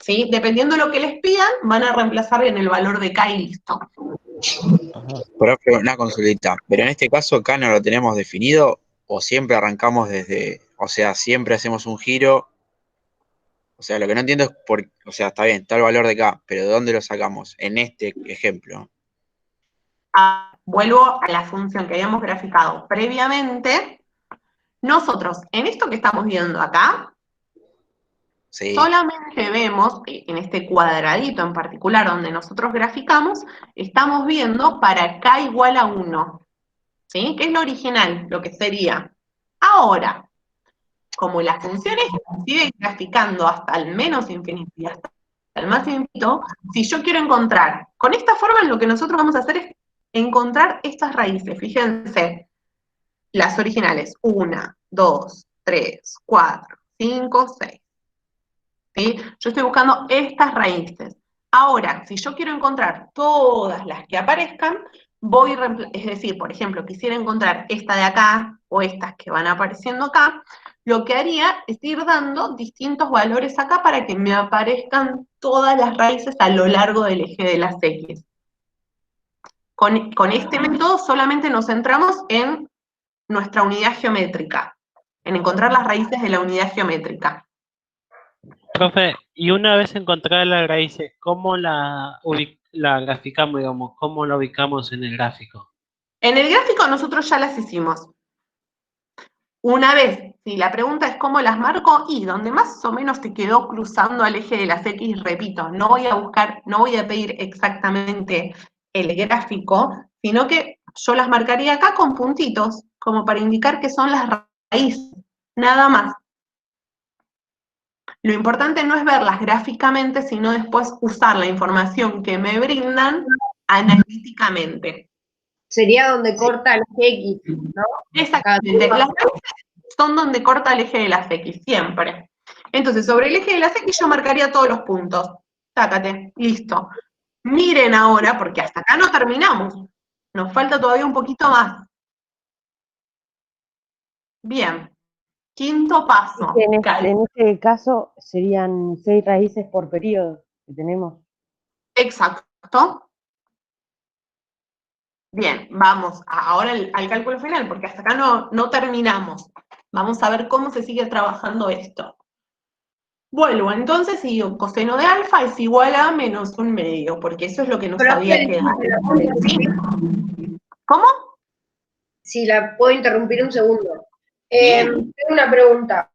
Speaker 1: ¿sí? Dependiendo de lo que les pidan, van a reemplazar en el valor de K y listo.
Speaker 2: Ajá.
Speaker 3: Profe, una consulta. Pero en este caso, acá no lo tenemos definido, o siempre arrancamos o sea, siempre hacemos un giro. O sea, lo que no entiendo es o sea, está bien, está el valor de acá, pero ¿de dónde lo sacamos? En este ejemplo.
Speaker 1: Vuelvo a la función que habíamos graficado previamente. Nosotros, en esto que estamos viendo acá,
Speaker 3: Sí.
Speaker 1: solamente vemos, en este cuadradito en particular donde nosotros graficamos, estamos viendo para K igual a 1, ¿sí? Que es lo original, lo que sería. Ahora, como la función sigue graficando hasta el menos infinito y hasta el más infinito, si yo quiero encontrar, con esta forma lo que nosotros vamos a hacer es encontrar estas raíces. Fíjense, las originales, 1, 2, 3, 4, 5, 6. ¿Sí? Yo estoy buscando estas raíces. Ahora, si yo quiero encontrar todas las que aparezcan, es decir, por ejemplo, quisiera encontrar esta de acá o estas que van apareciendo acá, lo que haría es ir dando distintos valores acá para que me aparezcan todas las raíces a lo largo del eje de las X. Con este método solamente nos centramos en nuestra unidad geométrica, en encontrar las raíces de la unidad geométrica.
Speaker 10: Profe, y una vez encontradas las raíces, ¿cómo la graficamos, digamos? ¿Cómo la ubicamos en el gráfico?
Speaker 1: En el gráfico nosotros ya las hicimos. Una vez, si la pregunta es cómo las marco, y donde más o menos te quedó cruzando al eje de las X, repito, no voy a pedir exactamente el gráfico, sino que yo las marcaría acá con puntitos, como para indicar que son las raíces, nada más. Lo importante no es verlas gráficamente, sino después usar la información que me brindan analíticamente.
Speaker 5: Sería donde corta el X, ¿no?
Speaker 1: Exactamente. Las raíces son donde corta el eje de las X, siempre. Entonces, sobre el eje de las X yo marcaría todos los puntos. Sácate, listo. Miren ahora, porque hasta acá no terminamos. Nos falta todavía un poquito más. Bien. Quinto paso.
Speaker 7: En este caso serían 6 raíces por periodo que tenemos.
Speaker 1: Exacto. Bien, vamos ahora al cálculo final, porque hasta acá no terminamos. Vamos a ver cómo se sigue trabajando esto. Vuelvo, entonces, y coseno de alfa es igual a menos 1/2, porque eso es lo que nos había quedado. ¿Sí? ¿Cómo?
Speaker 5: Si la puedo interrumpir un segundo. Tengo una pregunta.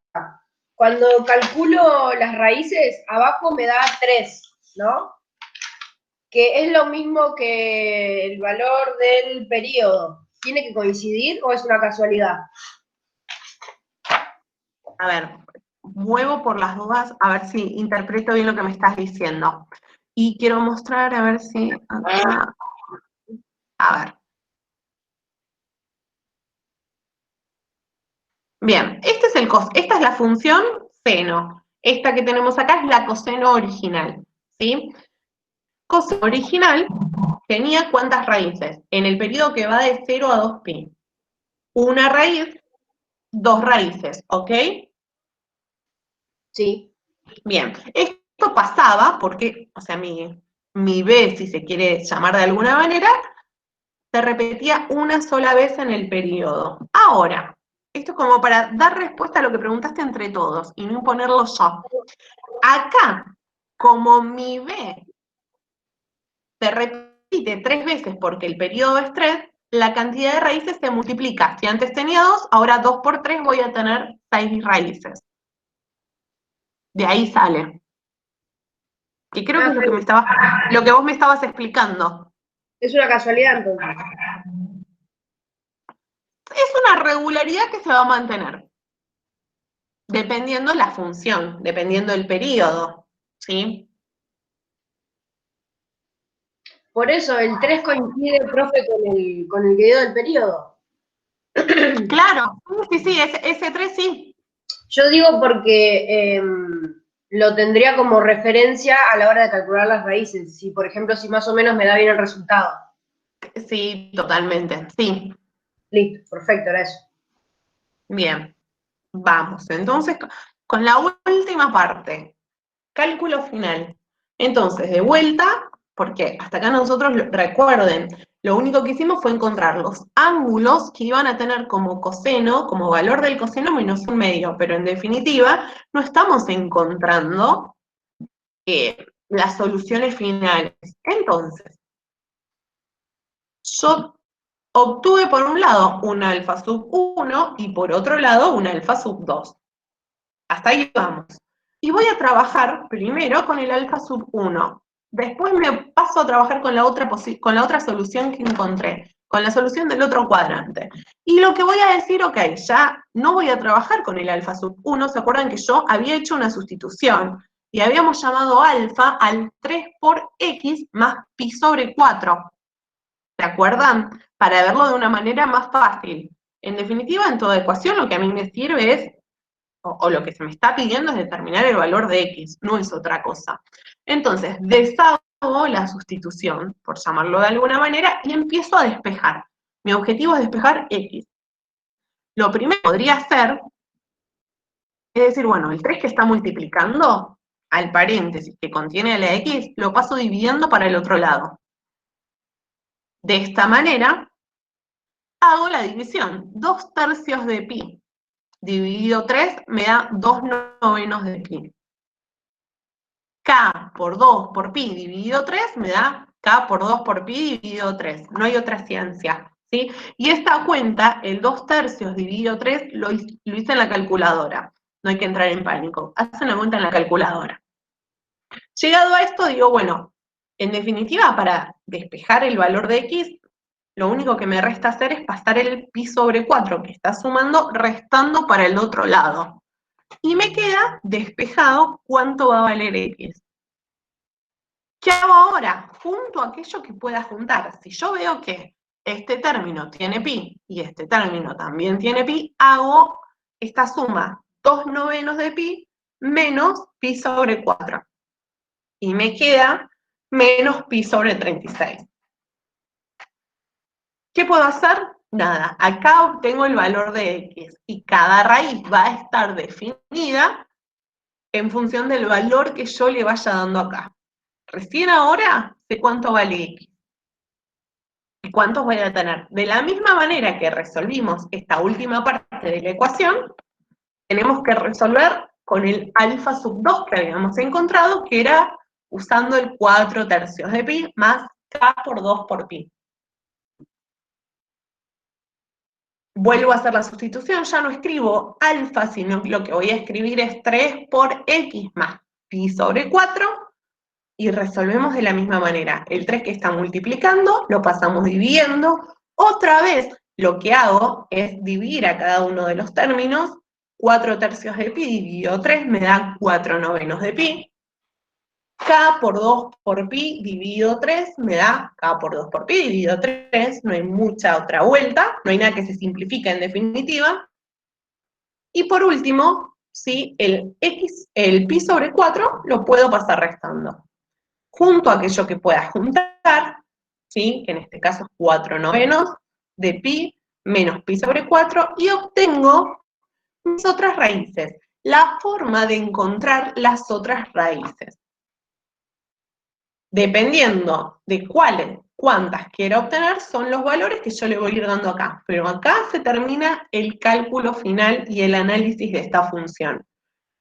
Speaker 5: Cuando calculo las raíces, abajo me da 3, ¿no? Que es lo mismo que el valor del periodo. ¿Tiene que coincidir o es una casualidad?
Speaker 1: A ver, muevo por las dudas, a ver si interpreto bien lo que me estás diciendo. Y quiero mostrar, a ver si acá. A ver. Bien, esta es la función seno. Esta que tenemos acá es la coseno original, ¿sí? Coseno original tenía ¿cuántas raíces? En el periodo que va de 0 a 2pi. Una raíz, 2 raíces, ¿ok?
Speaker 5: Sí.
Speaker 1: Bien, esto pasaba porque, o sea, mi b, si se quiere llamar de alguna manera, se repetía una sola vez en el periodo. Ahora, esto es como para dar respuesta a lo que preguntaste entre todos y no imponerlo yo. Acá, como mi b se repite 3 veces porque el periodo es 3, la cantidad de raíces se multiplica. Si antes tenía 2, ahora 2 por 3 voy a tener 6 raíces. De ahí sale. Que creo que es lo que vos me estabas explicando.
Speaker 5: Es una casualidad entonces.
Speaker 1: Es una regularidad que se va a mantener. Dependiendo la función, dependiendo el periodo, ¿sí?
Speaker 5: Por eso el 3 coincide, profe, con el periodo del periodo.
Speaker 1: Claro, sí, ese 3 sí.
Speaker 5: Yo digo porque lo tendría como referencia a la hora de calcular las raíces. Si, por ejemplo, si más o menos me da bien el resultado.
Speaker 1: Sí, totalmente, sí.
Speaker 5: Listo, perfecto, era eso.
Speaker 1: Bien, vamos. Entonces, con la última parte, cálculo final. Entonces, de vuelta, porque hasta acá nosotros, recuerden, lo único que hicimos fue encontrar los ángulos que iban a tener como coseno, como valor del coseno menos 1/2, pero en definitiva no estamos encontrando las soluciones finales. Entonces, yo obtuve por un lado un alfa sub 1 y por otro lado un alfa sub 2. Hasta ahí vamos. Y voy a trabajar primero con el alfa sub 1. Después me paso a trabajar con la otra solución que encontré, con la solución del otro cuadrante. Y lo que voy a decir, ok, ya no voy a trabajar con el alfa sub 1, ¿se acuerdan que yo había hecho una sustitución? Y habíamos llamado alfa al 3 por x más pi sobre 4. ¿Se acuerdan? Para verlo de una manera más fácil. En definitiva, en toda ecuación lo que a mí me sirve es, o lo que se me está pidiendo es determinar el valor de x, no es otra cosa. Entonces, deshago la sustitución, por llamarlo de alguna manera, y empiezo a despejar. Mi objetivo es despejar x. Lo primero que podría hacer es decir, bueno, el 3 que está multiplicando al paréntesis que contiene la x, lo paso dividiendo para el otro lado. De esta manera, hago la división. 2/3 de pi dividido 3 me da 2/9 de pi. K por 2 por pi dividido 3 me da K por 2 por pi dividido 3. No hay otra ciencia, ¿sí? Y esta cuenta, el 2/3 dividido 3, lo hice en la calculadora. No hay que entrar en pánico. Hacen la cuenta en la calculadora. Llegado a esto, digo, bueno, en definitiva, para despejar el valor de x, lo único que me resta hacer es pasar el pi sobre 4, que está sumando, restando para el otro lado. Y me queda despejado cuánto va a valer x. ¿Qué hago ahora? Junto aquello que pueda juntar. Si yo veo que este término tiene pi y este término también tiene pi, hago esta suma, 2/9 de pi menos pi sobre 4. Y me queda menos pi sobre 36. ¿Qué puedo hacer? nada, acá obtengo el valor de x, y cada raíz va a estar definida en función del valor que yo le vaya dando acá. Recién ahora sé cuánto vale x. ¿Y cuántos voy a tener? De la misma manera que resolvimos esta última parte de la ecuación, tenemos que resolver con el alfa sub 2 que habíamos encontrado, que era usando el 4/3 de pi más k por 2 por pi. Vuelvo a hacer la sustitución, ya no escribo alfa, sino que lo que voy a escribir es 3 por x más pi sobre 4, y resolvemos de la misma manera. El 3 que está multiplicando, lo pasamos dividiendo. Otra vez, lo que hago es dividir a cada uno de los términos. 4/3 de pi dividido 3 me da 4/9 de pi. K por 2 por pi dividido 3 me da K por 2 por pi dividido 3. No hay mucha otra vuelta, no hay nada que se simplifique en definitiva. Y por último, ¿sí? el pi sobre 4 lo puedo pasar restando. Junto a aquello que pueda juntar, ¿sí? que en este caso es 4/9 de pi menos pi sobre 4, y obtengo mis otras raíces. La forma de encontrar las otras raíces, dependiendo de cuántas quiera obtener, son los valores que yo le voy a ir dando acá. Pero acá se termina el cálculo final y el análisis de esta función.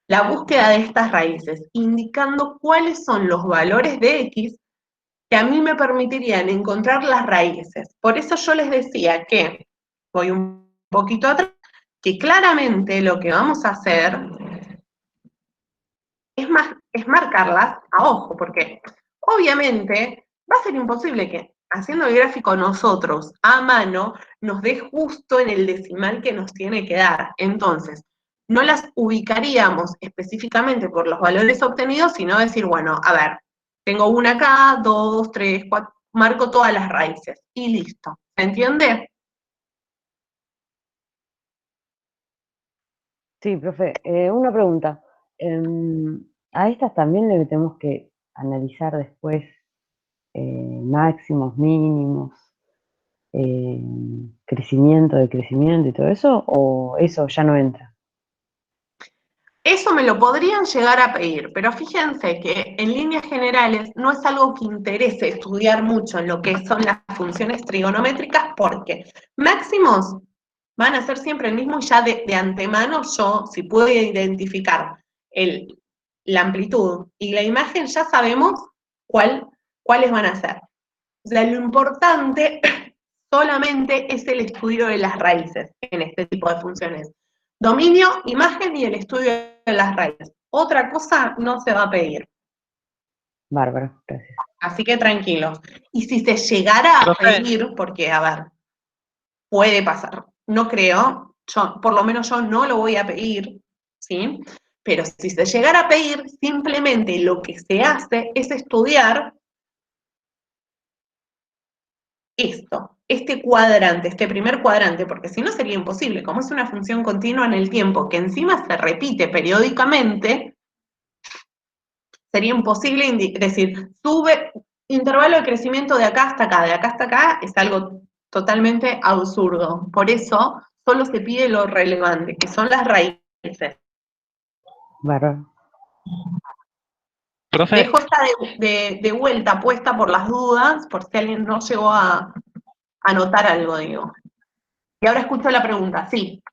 Speaker 1: La búsqueda de estas raíces, indicando cuáles son los valores de x que a mí me permitirían encontrar las raíces. Por eso yo les decía que, voy un poquito atrás, que claramente lo que vamos a hacer es marcarlas a ojo, porque obviamente va a ser imposible que haciendo el gráfico nosotros, a mano, nos dé justo en el decimal que nos tiene que dar. Entonces, no las ubicaríamos específicamente por los valores obtenidos, sino decir, bueno, a ver, tengo una acá, 2, 3, 4, marco todas las raíces, y listo. ¿Se entiende?
Speaker 7: Sí, profe, una pregunta. A estas también le tenemos que analizar después máximos, mínimos, crecimiento, decrecimiento y todo eso, o eso ya no entra.
Speaker 1: Eso me lo podrían llegar a pedir, pero fíjense que en líneas generales no es algo que interese estudiar mucho en lo que son las funciones trigonométricas, porque máximos van a ser siempre el mismo, y ya de antemano yo, si puedo identificar la amplitud y la imagen, ya sabemos cuáles van a ser. O sea, lo importante solamente es el estudio de las raíces en este tipo de funciones. Dominio, imagen y el estudio de las raíces. Otra cosa no se va a pedir.
Speaker 7: Bárbaro, gracias.
Speaker 1: Así que tranquilos. Y si se llegara a pedir, porque, a ver, puede pasar, no creo, por lo menos yo no lo voy a pedir, ¿sí? Pero si se llegara a pedir, simplemente lo que se hace es estudiar este cuadrante, este primer cuadrante, porque si no sería imposible. Como es una función continua en el tiempo, que encima se repite periódicamente, sería imposible decir, sube intervalo de crecimiento de acá hasta acá, de acá hasta acá, es algo totalmente absurdo. Por eso, solo se pide lo relevante, que son las raíces.
Speaker 7: Bárbaro.
Speaker 10: Profe,
Speaker 1: Dejo esta de vuelta puesta por las dudas, por si alguien no llegó a anotar algo, digo. Y ahora escucho la pregunta, sí.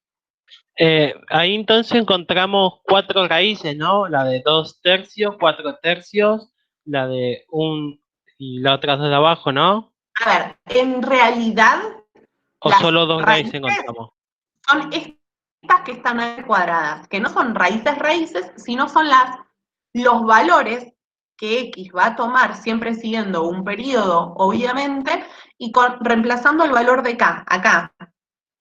Speaker 10: ahí entonces encontramos 4 raíces, ¿no? La de 2/3, 4/3, la de 1 y la otra 2 de abajo, ¿no?
Speaker 1: A ver, en realidad,
Speaker 10: ¿O
Speaker 1: las
Speaker 10: solo 2 raíces
Speaker 1: raíces
Speaker 10: encontramos?
Speaker 1: son estas que están ahí cuadradas, que no son raíces, sino son los valores que X va a tomar, siempre siguiendo un periodo, obviamente, y reemplazando el valor de K, acá.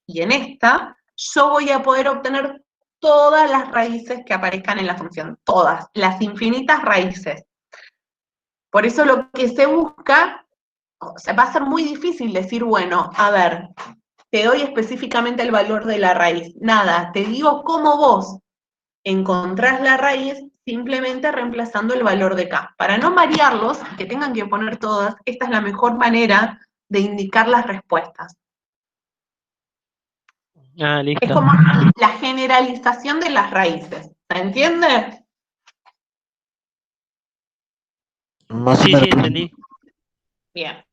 Speaker 1: Y en esta, yo voy a poder obtener todas las raíces que aparezcan en la función, todas, las infinitas raíces. Por eso lo que se busca, o sea, va a ser muy difícil decir, bueno, a ver, te doy específicamente el valor de la raíz. Nada, te digo cómo vos encontrás la raíz simplemente reemplazando el valor de K. Para no variarlos, que tengan que poner todas, esta es la mejor manera de indicar las respuestas.
Speaker 10: Ah,
Speaker 1: Es
Speaker 10: listo.
Speaker 1: como la generalización de las raíces. ¿Se entiende?
Speaker 2: Más o
Speaker 10: Sí, sí,
Speaker 2: menos.
Speaker 10: entendí.
Speaker 1: Bien.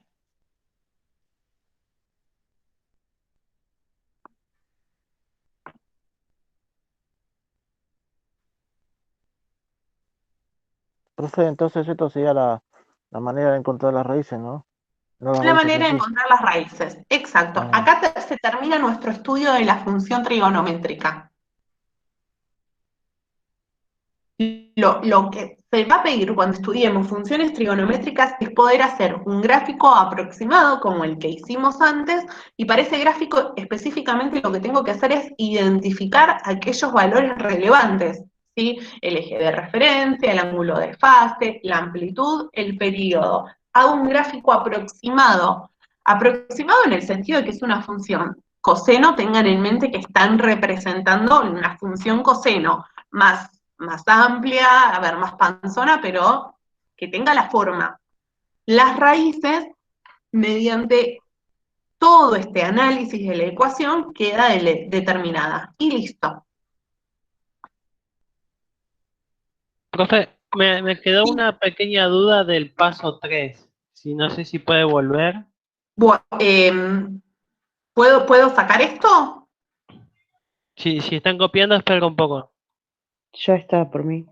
Speaker 2: Profe, entonces esto sería la manera de encontrar las raíces, ¿no? No las
Speaker 1: La
Speaker 2: raíces
Speaker 1: manera
Speaker 2: en
Speaker 1: de
Speaker 2: sí.
Speaker 1: encontrar las raíces. Exacto.
Speaker 2: Ah,
Speaker 1: Acá se termina nuestro estudio de la función trigonométrica. Lo que se va a pedir cuando estudiemos funciones trigonométricas es poder hacer un gráfico aproximado como el que hicimos antes, y para ese gráfico específicamente lo que tengo que hacer es identificar aquellos valores relevantes, ¿sí? El eje de referencia, el ángulo de fase, la amplitud, el período. Hago un gráfico aproximado en el sentido de que es una función coseno. Tengan en mente que están representando una función coseno más amplia, a ver, más panzona, pero que tenga la forma. Las raíces, mediante todo este análisis de la ecuación, queda determinada. Y listo.
Speaker 10: Profe, me quedó una pequeña duda del paso 3. Si no sé si puede volver.
Speaker 1: ¿Puedo sacar esto?
Speaker 10: Si están copiando, espera un poco.
Speaker 7: Ya está por mí.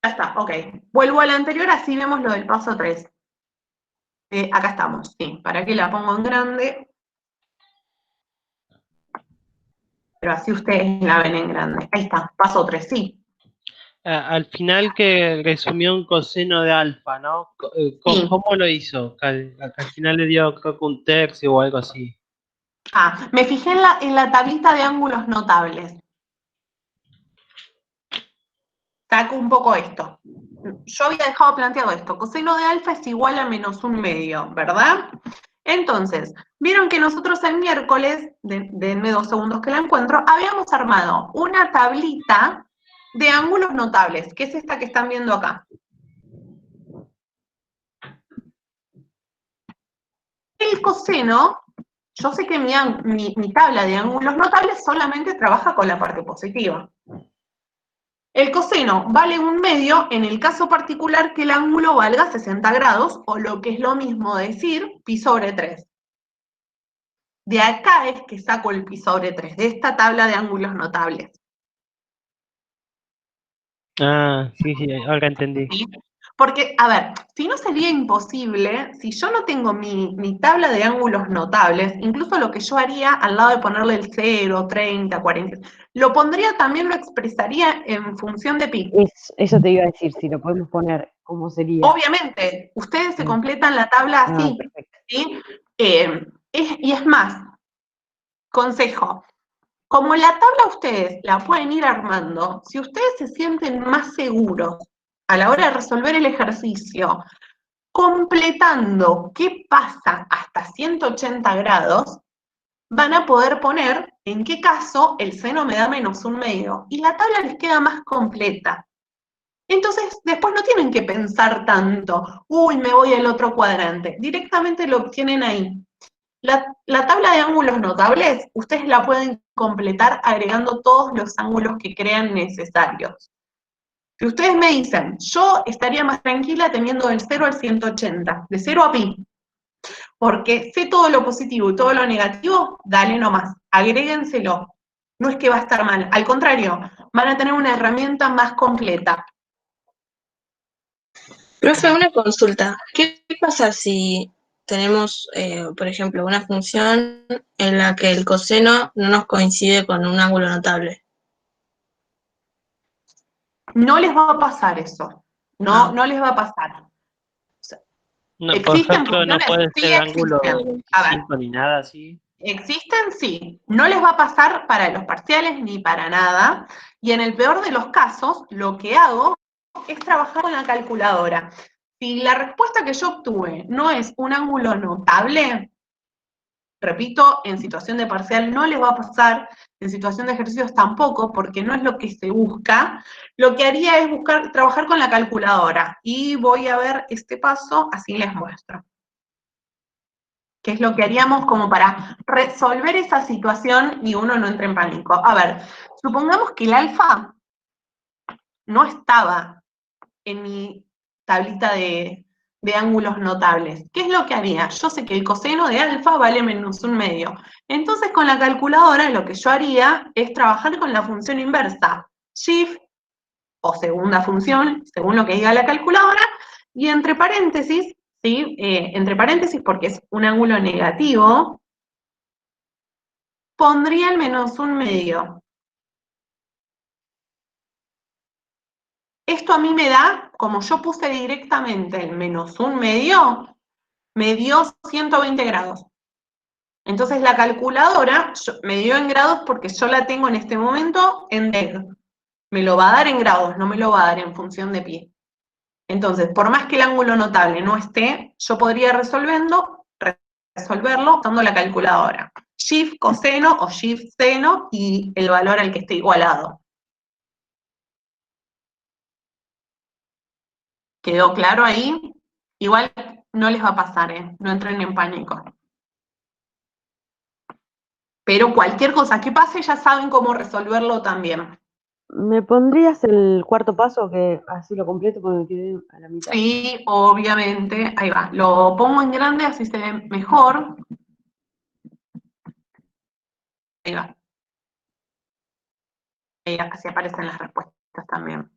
Speaker 1: Ya está, ok. Vuelvo al anterior, así vemos lo del paso 3. Acá estamos, sí. ¿Para qué la pongo en grande? Pero así ustedes la ven en grande. Ahí está, paso 3, sí.
Speaker 10: Al final que resumió un coseno de alfa, ¿no?
Speaker 1: Sí.
Speaker 10: ¿Cómo lo hizo? Al final le dio, creo que un tercio o algo así.
Speaker 1: Me fijé en la tablita de ángulos notables. Saco un poco esto. Yo había dejado planteado esto. Coseno de alfa es igual a menos 1/2, ¿verdad? Entonces, vieron que nosotros el miércoles, denme 2 segundos que la encuentro, habíamos armado una tablita de ángulos notables, que es esta que están viendo acá. El coseno, yo sé que mi tabla de ángulos notables solamente trabaja con la parte positiva. El coseno vale 1/2 en el caso particular que el ángulo valga 60 grados, o lo que es lo mismo decir pi sobre 3. De acá es que saco el pi sobre 3, de esta tabla de ángulos notables.
Speaker 10: Ah, sí, ahora entendí.
Speaker 1: ¿Sí? Porque, a ver, si no sería imposible, si yo no tengo mi tabla de ángulos notables, incluso lo que yo haría al lado de ponerle el 0, 30, 40, lo pondría también, lo expresaría en función de pi.
Speaker 7: Eso te iba a decir, si lo podemos poner, ¿cómo sería?
Speaker 1: Obviamente, ustedes se completan la tabla así,
Speaker 7: perfecto.
Speaker 1: ¿sí? Y es más, consejo, como la tabla ustedes la pueden ir armando, si ustedes se sienten más seguros a la hora de resolver el ejercicio, completando qué pasa hasta 180 grados, van a poder poner en qué caso el seno me da menos 1/2, y la tabla les queda más completa. Entonces, después no tienen que pensar tanto, uy, me voy al otro cuadrante, directamente lo obtienen ahí. La tabla de ángulos notables, ustedes la pueden completar agregando todos los ángulos que crean necesarios. Si ustedes me dicen, yo estaría más tranquila teniendo del 0 al 180, de 0 a pi, porque sé todo lo positivo y todo lo negativo, dale nomás, agréguenselo. No es que va a estar mal, al contrario, van a tener una herramienta más completa.
Speaker 11: Profe, una consulta. ¿Qué pasa si tenemos, por ejemplo, una función en la que el coseno no nos coincide con un ángulo notable?
Speaker 1: No les va a pasar eso. No les va a pasar.
Speaker 10: No, por
Speaker 1: ¿Existen
Speaker 10: ejemplo, no
Speaker 1: funciones?
Speaker 10: puede
Speaker 1: Sí,
Speaker 10: ser ángulo de
Speaker 1: existen. A ver,
Speaker 10: 25 ni nada así.
Speaker 1: existen, sí. No les va a pasar para los parciales ni para nada. Y en el peor de los casos, lo que hago es trabajar con la calculadora. Si la respuesta que yo obtuve no es un ángulo notable, repito, en situación de parcial no les va a pasar, en situación de ejercicios tampoco, porque no es lo que se busca. Lo que haría es trabajar con la calculadora. Y voy a ver este paso, así les muestro. ¿Qué es lo que haríamos como para resolver esa situación y uno no entre en pánico? A ver, supongamos que el alfa no estaba en mi tablita de ángulos notables. ¿Qué es lo que haría? Yo sé que el coseno de alfa vale -1/2. Entonces, con la calculadora, lo que yo haría es trabajar con la función inversa. Shift o segunda función, según lo que diga la calculadora, y entre paréntesis, ¿sí? Entre paréntesis, porque es un ángulo negativo, pondría el -1/2. Esto a mí me da, como yo puse directamente el -1/2, me dio 120 grados. Entonces la calculadora me dio en grados porque yo la tengo en este momento en deg. Me lo va a dar en grados, no me lo va a dar en función de pi. Entonces, por más que el ángulo notable no esté, yo podría resolverlo usando la calculadora. Shift coseno o shift seno y el valor al que esté igualado. ¿Quedó claro ahí? Igual no les va a pasar, no entren en pánico. Pero cualquier cosa que pase ya saben cómo resolverlo también.
Speaker 7: ¿Me pondrías el cuarto paso, que así lo completo porque me quedé a la mitad?
Speaker 1: Sí, obviamente. Ahí va. Lo pongo en grande, así se ve mejor. Ahí va. Así aparecen las respuestas también.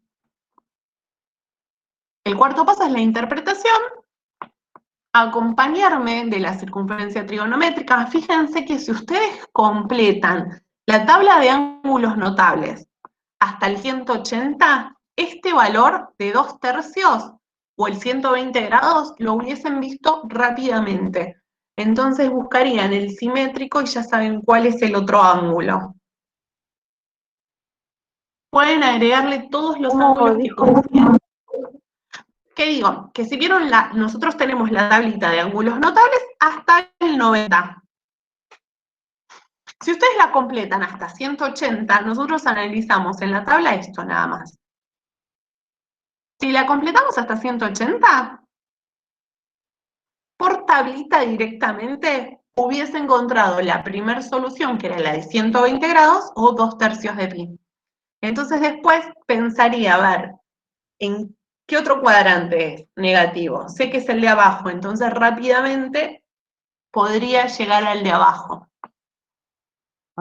Speaker 1: El cuarto paso es la interpretación. Acompañarme de la circunferencia trigonométrica. Fíjense que si ustedes completan la tabla de ángulos notables hasta el 180, este valor de 2/3 o el 120 grados lo hubiesen visto rápidamente. Entonces buscarían el simétrico y ya saben cuál es el otro ángulo. Pueden agregarle todos los ángulos que consideran. ¿Qué digo? Que si vieron, nosotros tenemos la tablita de ángulos notables hasta el 90. Si ustedes la completan hasta 180, nosotros analizamos en la tabla esto nada más. Si la completamos hasta 180, por tablita directamente hubiese encontrado la primera solución, que era la de 120 grados o 2/3 de pi. Entonces después pensaría, a ver, ¿en qué otro cuadrante es negativo? Sé que es el de abajo, entonces rápidamente podría llegar al de abajo.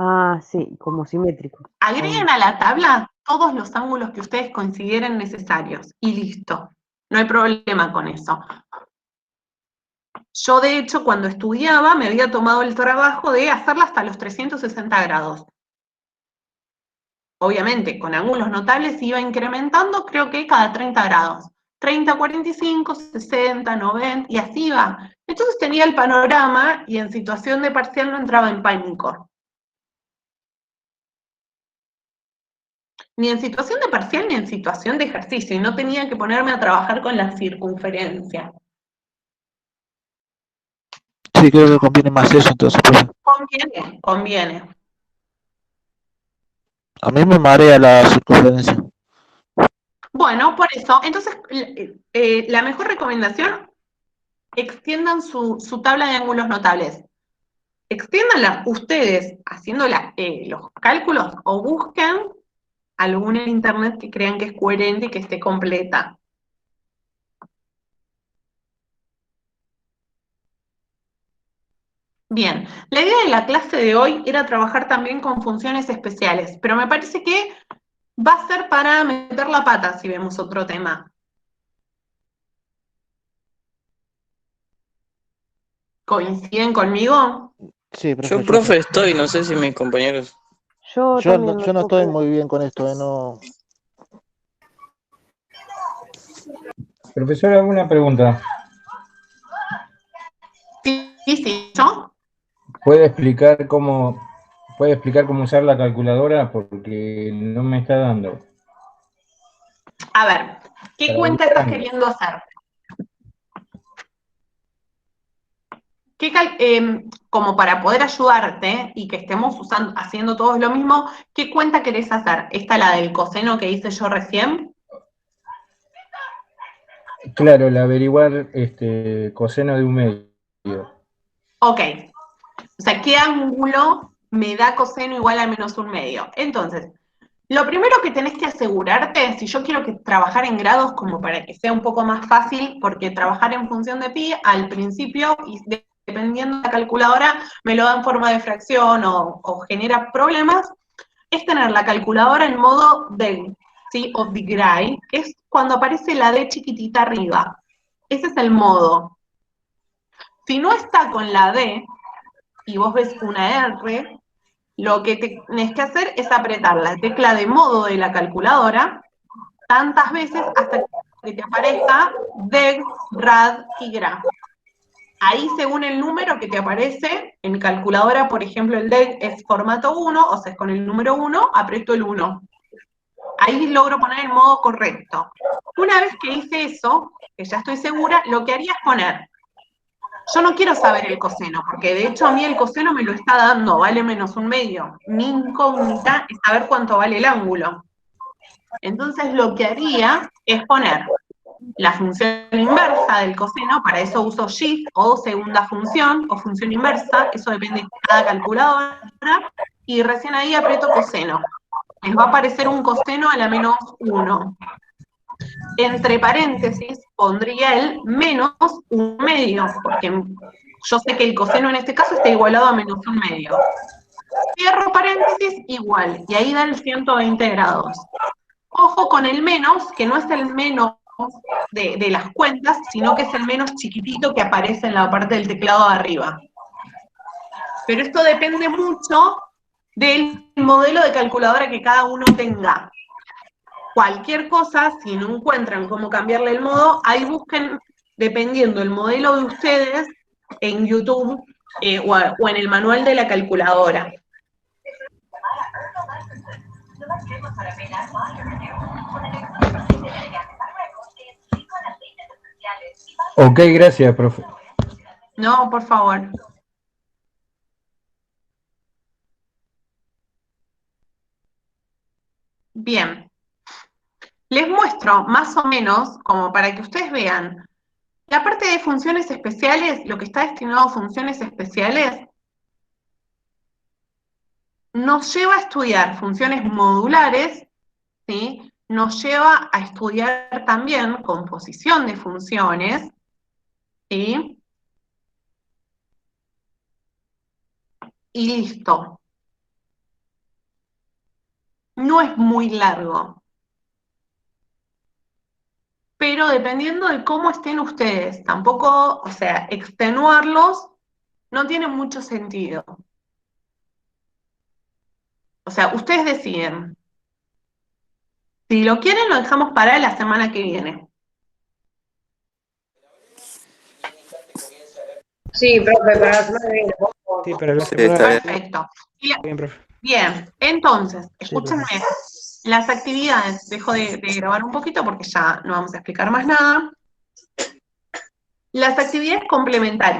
Speaker 7: Ah, sí, como simétrico.
Speaker 1: Agreguen a la tabla todos los ángulos que ustedes consideren necesarios y listo. No hay problema con eso. Yo, de hecho, cuando estudiaba, me había tomado el trabajo de hacerla hasta los 360 grados. Obviamente, con ángulos notables iba incrementando, creo que cada 30 grados. 30, 45, 60, 90, y así iba. Entonces tenía el panorama y en situación de parcial no entraba en pánico. Ni en situación de parcial ni en situación de ejercicio, y no tenía que ponerme a trabajar con la circunferencia.
Speaker 2: Sí, creo que conviene más eso entonces.
Speaker 1: Conviene, conviene.
Speaker 2: A mí me marea la circunferencia.
Speaker 1: Bueno, por eso, entonces, la mejor recomendación, extiendan su tabla de ángulos notables. Extiéndanla ustedes haciendo los cálculos o busquen alguna en internet que crean que es coherente y que esté completa. Bien, la idea de la clase de hoy era trabajar también con funciones especiales, pero me parece que va a ser para meter la pata si vemos otro tema. ¿Coinciden conmigo?
Speaker 2: Sí, profe,
Speaker 6: Yo, profe, estoy, no sé si mis compañeros.
Speaker 7: Yo
Speaker 2: no estoy muy bien con esto, no.
Speaker 4: Profesor, alguna pregunta.
Speaker 1: Sí, ¿yo?
Speaker 4: ¿Puede explicar cómo usar la calculadora? Porque no me está dando.
Speaker 1: A ver, ¿qué cuenta estás queriendo hacer? Como para poder ayudarte y que estemos haciendo todos lo mismo, ¿qué cuenta querés hacer? ¿Esta la del coseno que hice yo recién?
Speaker 4: Claro, el averiguar coseno de un medio.
Speaker 1: Ok. O sea, ¿qué ángulo me da coseno igual a menos 1/2? Entonces, lo primero que tenés que asegurarte, si yo quiero trabajar en grados como para que sea un poco más fácil, porque trabajar en función de pi al principio, y dependiendo de la calculadora, me lo da en forma de fracción o genera problemas, es tener la calculadora en modo DEG, ¿sí? O DeGray, que es cuando aparece la D chiquitita arriba. Ese es el modo. Si no está con la D, y vos ves una R, lo que tenés que hacer es apretar la tecla de modo de la calculadora tantas veces hasta que te aparezca DEG, RAD y GRA. Ahí, según el número que te aparece, en mi calculadora, por ejemplo, el DEG es formato 1, o sea, es con el número 1, aprieto el 1. Ahí logro poner el modo correcto. Una vez que hice eso, que ya estoy segura, lo que haría es poner. Yo no quiero saber el coseno, porque de hecho a mí el coseno me lo está dando, vale menos 1/2. Mi incógnita es saber cuánto vale el ángulo. Entonces lo que haría es poner la función inversa del coseno, para eso uso shift o segunda función o función inversa, eso depende de cada calculadora, y recién ahí aprieto coseno. Les va a aparecer un coseno a la menos 1. Entre paréntesis pondría el menos 1/2, porque yo sé que el coseno en este caso está igualado a menos 1/2. Cierro paréntesis, igual, y ahí da el 120 grados. Ojo con el menos, que no es el menos de las cuentas, sino que es el menos chiquitito que aparece en la parte del teclado de arriba. Pero esto depende mucho del modelo de calculadora que cada uno tenga. Cualquier cosa, si no encuentran cómo cambiarle el modo, ahí busquen, dependiendo del modelo de ustedes, en YouTube o en el manual de la calculadora.
Speaker 4: Ok, gracias, profe.
Speaker 1: No, por favor. Bien. Les muestro más o menos, como para que ustedes vean, la parte de funciones especiales, lo que está destinado a funciones especiales, nos lleva a estudiar funciones modulares, ¿sí? Nos lleva a estudiar también composición de funciones, ¿sí? Y listo. No es muy largo. Pero dependiendo de cómo estén ustedes, tampoco, o sea, extenuarlos no tiene mucho sentido. O sea, ustedes deciden. Si lo quieren, lo dejamos para la semana que viene.
Speaker 5: Sí, profe, para la semana que viene, por favor.
Speaker 12: Sí, para la
Speaker 8: Sí,
Speaker 12: semana.
Speaker 8: está bien.
Speaker 1: Perfecto.
Speaker 12: Bien, profe.
Speaker 1: Bien, entonces,
Speaker 12: Sí,
Speaker 1: escúchenme.
Speaker 12: profe.
Speaker 1: Las actividades, dejo de grabar un poquito porque ya no vamos a explicar más nada. Las actividades complementarias.